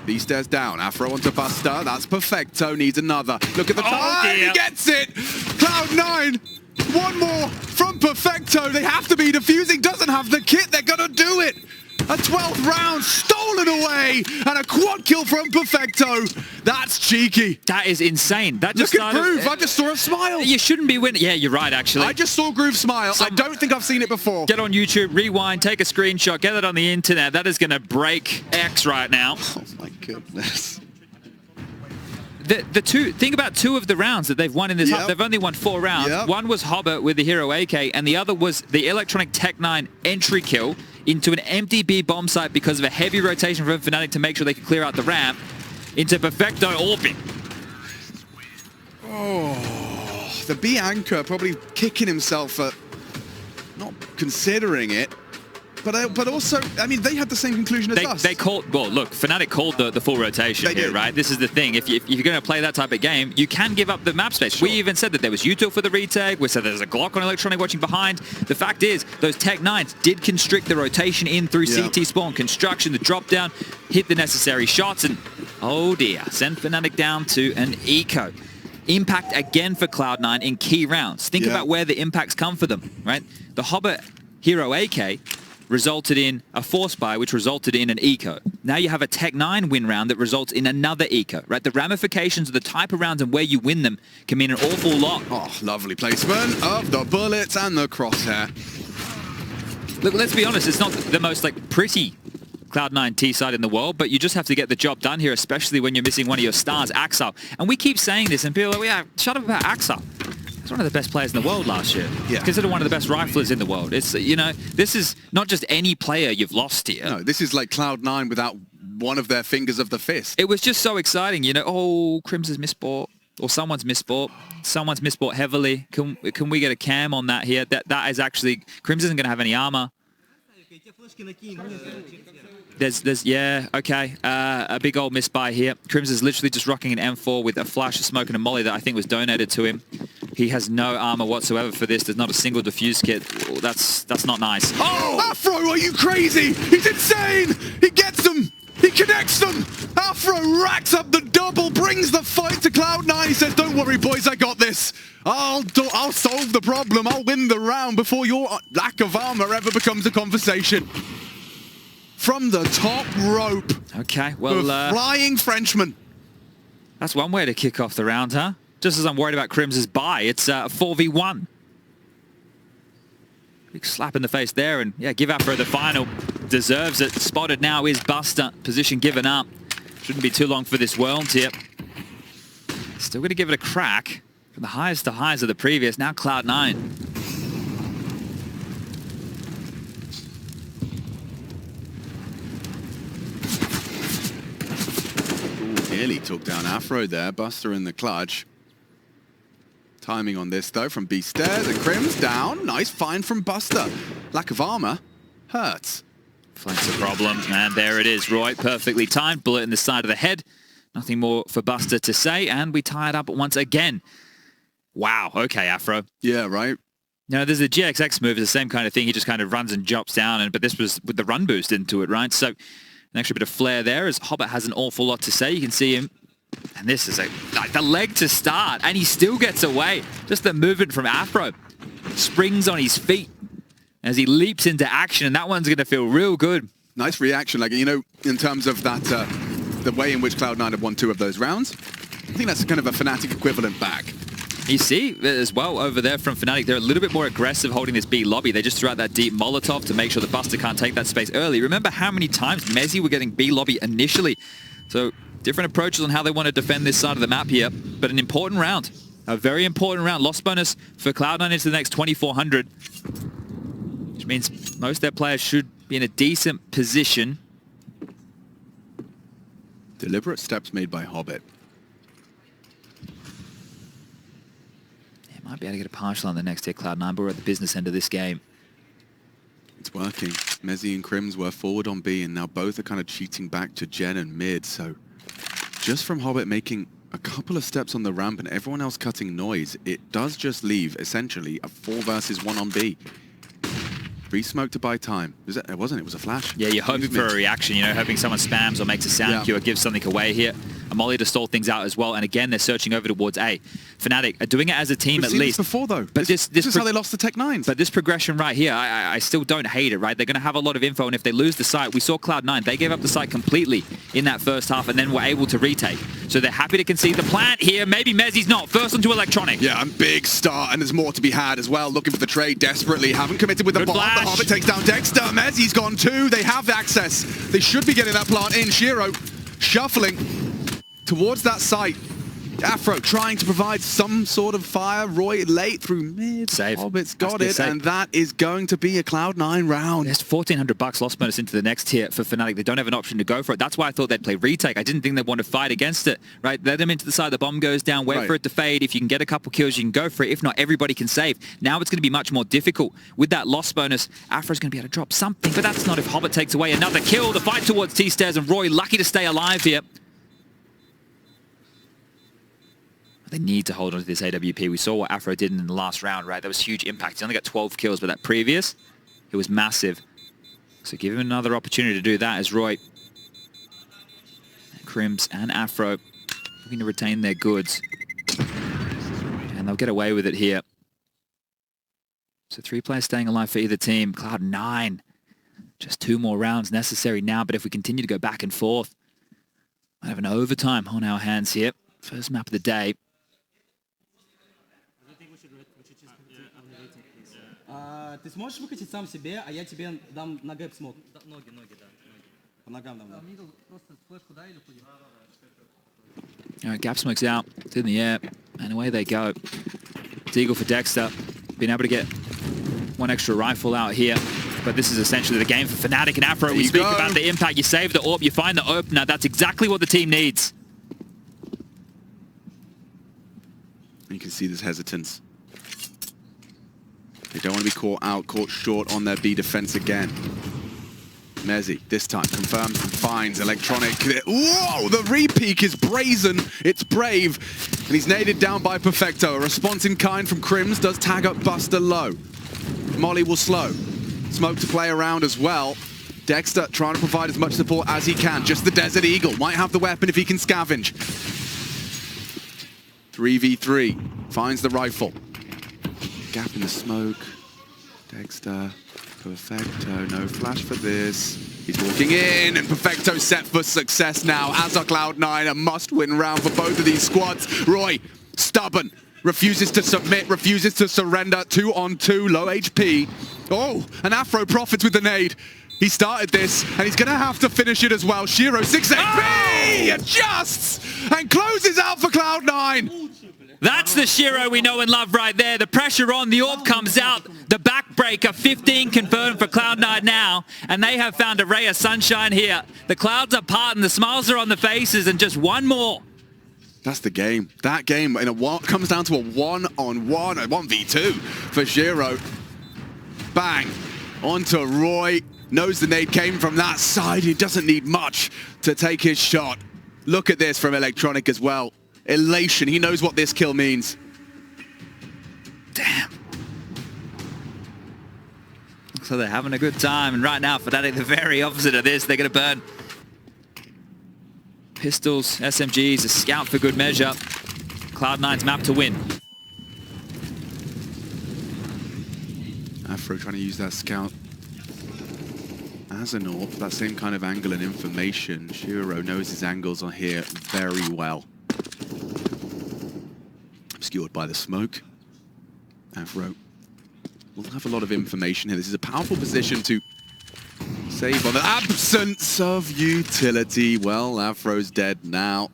B stairs down, Afro onto Buster. That's Perfecto, needs another. Look at the time, he gets it! Cloud9! One more from Perfecto. They have to be defusing, doesn't have the kit, they're going to do it! A 12th round stolen away, and a quad kill from Perfecto. That's cheeky. That is insane. That just Look at Groove. I just saw a smile. You shouldn't be winning. Yeah, you're right, actually. I just saw Groove smile. I don't think I've seen it before. Get on YouTube, rewind, take a screenshot, get it on the internet. That is going to break X right now. Oh my goodness. Think about 2 of the rounds that they've won in this hub. They've only won 4 rounds. One was Hobbit with the Hero AK, and the other was the Electronic Tech-9 entry kill into an empty B bomb site because of a heavy rotation from Fnatic to make sure they could clear out the ramp into Perfecto orbit. Oh, the B anchor probably kicking himself at not considering it. But also, I mean, they had the same conclusion as us. They called, well, look, Fnatic called the full rotation here, right? This is the thing. If you're going to play that type of game, you can give up the map space. Sure. We even said that there was util for the retake. We said there's a Glock on Electronic watching behind. The fact is, those Tech-9s did constrict the rotation in through CT spawn, construction, the drop down, hit the necessary shots, and oh dear, send Fnatic down to an eco. Impact again for Cloud9 in key rounds. Think about where the impacts come for them, right? The Hobbit Hero AK resulted in a force buy, which resulted in an eco. now you have a Tech9 win round that results in another eco, right? The ramifications of the type of rounds and where you win them can mean an awful lot. Oh, lovely placement of the bullets and the crosshair. Look, let's be honest, it's not the most pretty Cloud9 T side in the world, but you just have to get the job done here, especially when you're missing one of your stars, Axel. And we keep saying this, and people are like, yeah, shut up about Axel. He's one of the best players in the world last year. Yeah. He's considered one of the best riflers in the world. It's, you know, this is not just any player you've lost here. No, this is like Cloud9 without one of their fingers of the fist. It was just so exciting, you know, oh, Crims has misbought, or someone's misbought heavily. Can we get a cam on that here? That is actually, Crims isn't going to have any armor. Yeah, okay. A big old misbuy here. Crims is literally just rocking an M4 with a flash, a smoke, and a molly that I think was donated to him. He has no armor whatsoever for this. There's not a single defuse kit. That's not nice. Oh, Afro, are you crazy? He's insane! He gets them! He connects them! Afro racks up the double, brings the fight to Cloud9. He says, don't worry, boys, I got this. I'll solve the problem. I'll win the round before your lack of armor ever becomes a conversation. From the top rope. Okay, well, the flying Frenchman. That's one way to kick off the round, huh? Just as I'm worried about Crim's buy, it's 4v1. Big slap in the face there, and yeah, give Afro the final. Deserves it. Spotted now is Buster. Position given up. Shouldn't be too long for this world here. Still going to give it a crack. From the highest to highs of the previous, now Cloud9. Nearly took down Afro there. Buster in the clutch. Timing on this though from B stairs, and Crim's down. Nice find from Buster. Lack of armor hurts. Flank's a problem, and there it is. Roy, perfectly timed. Bullet in the side of the head. Nothing more for Buster to say, and we tie it up once again. Wow, okay, Afro. Yeah, right. Now, there's a GXX move, it's the same kind of thing. He just kind of runs and jumps down, but this was with the run boost into it, right? So an extra bit of flair there as Hobbit has an awful lot to say. You can see him. And this is like the leg to start, and he still gets away. Just the movement from Afro. Springs on his feet as he leaps into action, and that one's going to feel real good. Nice reaction, like, you know, in terms of that, the way in which Cloud9 have won 2 of those rounds. I think that's kind of a Fnatic equivalent back. You see as well over there from Fnatic, they're a little bit more aggressive holding this B lobby. They just threw out that deep Molotov to make sure the Buster can't take that space early. Remember how many times Mezzy were getting B lobby initially. So different approaches on how they want to defend this side of the map here, but an important round. A very important round. Loss bonus for Cloud9 into the next 2,400, which means most of their players should be in a decent position. Deliberate steps made by Hobbit. Might be able to get a partial on the next hit, Cloud9, but we're at the business end of this game. It's working. Mezzy and Crims were forward on B, and now both are kind of cheating back to Gen and mid, so just from Hobbit making a couple of steps on the ramp and everyone else cutting noise, it does just leave, essentially, a 4 versus 1 on B. Free smoke to buy time. It wasn't, it was a flash. Yeah, you're hoping for a reaction, you know, hoping someone spams or makes a sound cue or gives something away here. A molly to stall things out as well, and again, they're searching over towards A. Fnatic are doing it as a team at least. We've seen this before, though. But this is how they lost the Tech9s. But this progression right here, I still don't hate it, right? They're going to have a lot of info, and if they lose the site, we saw Cloud9, they gave up the site completely in that first half, and then were able to retake. So they're happy to concede the plant here. Maybe Mezzy's not. First onto Electronic. Yeah, and big start, and there's more to be had as well. Looking for the trade desperately. Haven't committed with the bomb. The Hobbit takes down Dexter. Mezzy's gone too. They have access. They should be getting that plant in. Shiro shuffling towards that site. Afro trying to provide some sort of fire. Roy late through mid. Save. Hobbit's got it, and that is going to be a Cloud9 round. There's $1,400 loss bonus into the next tier for Fnatic. They don't have an option to go for it. That's why I thought they'd play retake. I didn't think they'd want to fight against it, right? Let them into the side, the bomb goes down, wait for it to fade. If you can get a couple kills, you can go for it. If not, everybody can save. Now it's going to be much more difficult. With that loss bonus, Afro's going to be able to drop something, but that's not if Hobbit takes away another kill. The fight towards T-Stairs, and Roy lucky to stay alive here. They need to hold on to this AWP. We saw what Afro did in the last round, right? That was huge impact. He only got 12 kills, but that previous, it was massive. So give him another opportunity to do that as Roy, Crims and Afro looking to retain their goods. And they'll get away with it here. So 3 players staying alive for either team. Cloud9 Just 2 more rounds necessary now, but if we continue to go back and forth, we have an overtime on our hands here. First map of the day. Ты сможешь выкатить сам себе, а я тебе дам на гэп смог. Ноги, да. По ногам дам. Просто флешку дай или худи. All right, gap smoke's out. It's in the air, and away they go. Vertigo for Dexter. Being able to get 1 extra rifle out here. But this is essentially the game for Fnatic and Afro. We speak about the impact. You save the AWP, you find the opener. That's exactly what the team needs. You can see this hesitance. They don't want to be caught short on their B defense again. Mezzi, this time, confirms and finds Electronic. Whoa, the re-peek is brazen. It's brave. And he's naded down by Perfecto. A response in kind from Crims does tag up Buster low. Molly will slow. Smoke to play around as well. Dexter trying to provide as much support as he can. Just the Desert Eagle. Might have the weapon if he can scavenge. 3v3. Finds the rifle. Gap in the smoke. Dexter. Perfecto. No flash for this. He's walking in, and Perfecto set for success now. As are Cloud9, a must-win round for both of these squads. Roy, stubborn. Refuses to submit, refuses to surrender. 2-on-2, low HP. Oh, and Afro profits with the nade. He started this, and he's going to have to finish it as well. Shiro, 6 HP, adjusts, and closes out for Cloud9. That's the Shiro we know and love right there. The pressure on, the AWP comes out. The backbreaker, 15 confirmed for Cloud9 now, and they have found a ray of sunshine here. The clouds are parting, the smiles are on the faces, and just one more. That's the game. That game comes down to a 1-on-1, a 1v2 for Shiro. Bang. Onto Roy. Knows the nade came from that side. He doesn't need much to take his shot. Look at this from Electronic as well. Elation. He knows what this kill means. Damn. So they're having a good time, and right now Fnatic the very opposite of this. They're going to burn pistols, SMGs, a scout for good measure. Cloud9's map to win. Afro trying to use that scout as an AWP, that same kind of angle and information. Shiro knows his angles are here very well. Obscured by the smoke. Afro will have a lot of information here. This is a powerful position to save on the absence of utility. Well, Afro's dead now.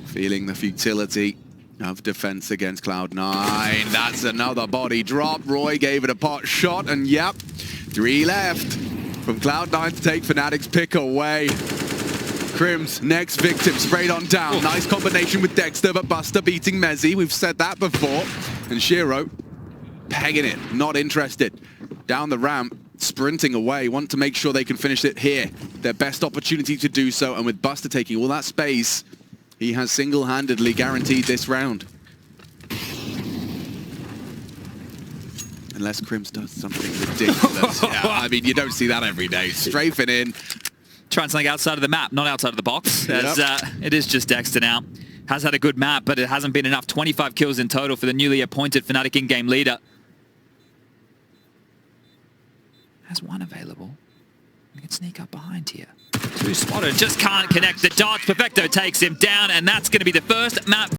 Feeling the futility of defense against Cloud9. That's another body drop. Roy gave it a pot shot, and yep, 3 left from Cloud9 to take Fnatic's pick away. Crims, next victim, sprayed on down. Nice combination with Dexter, but Buster beating Mezzi. We've said that before. And Shiro pegging it, not interested. Down the ramp, sprinting away, want to make sure they can finish it here. Their best opportunity to do so, and with Buster taking all that space, he has single-handedly guaranteed this round. Unless Crims does something ridiculous. Yeah, I mean, you don't see that every day. Strafing in. Trying something outside of the map, not outside of the box. As, it is just Dexter now. Has had a good map, but it hasn't been enough. 25 kills in total for the newly appointed Fnatic in-game leader. Has 1 available. He can sneak up behind here. 2 spotted, just can't connect the dots. Perfecto takes him down, and that's going to be the first map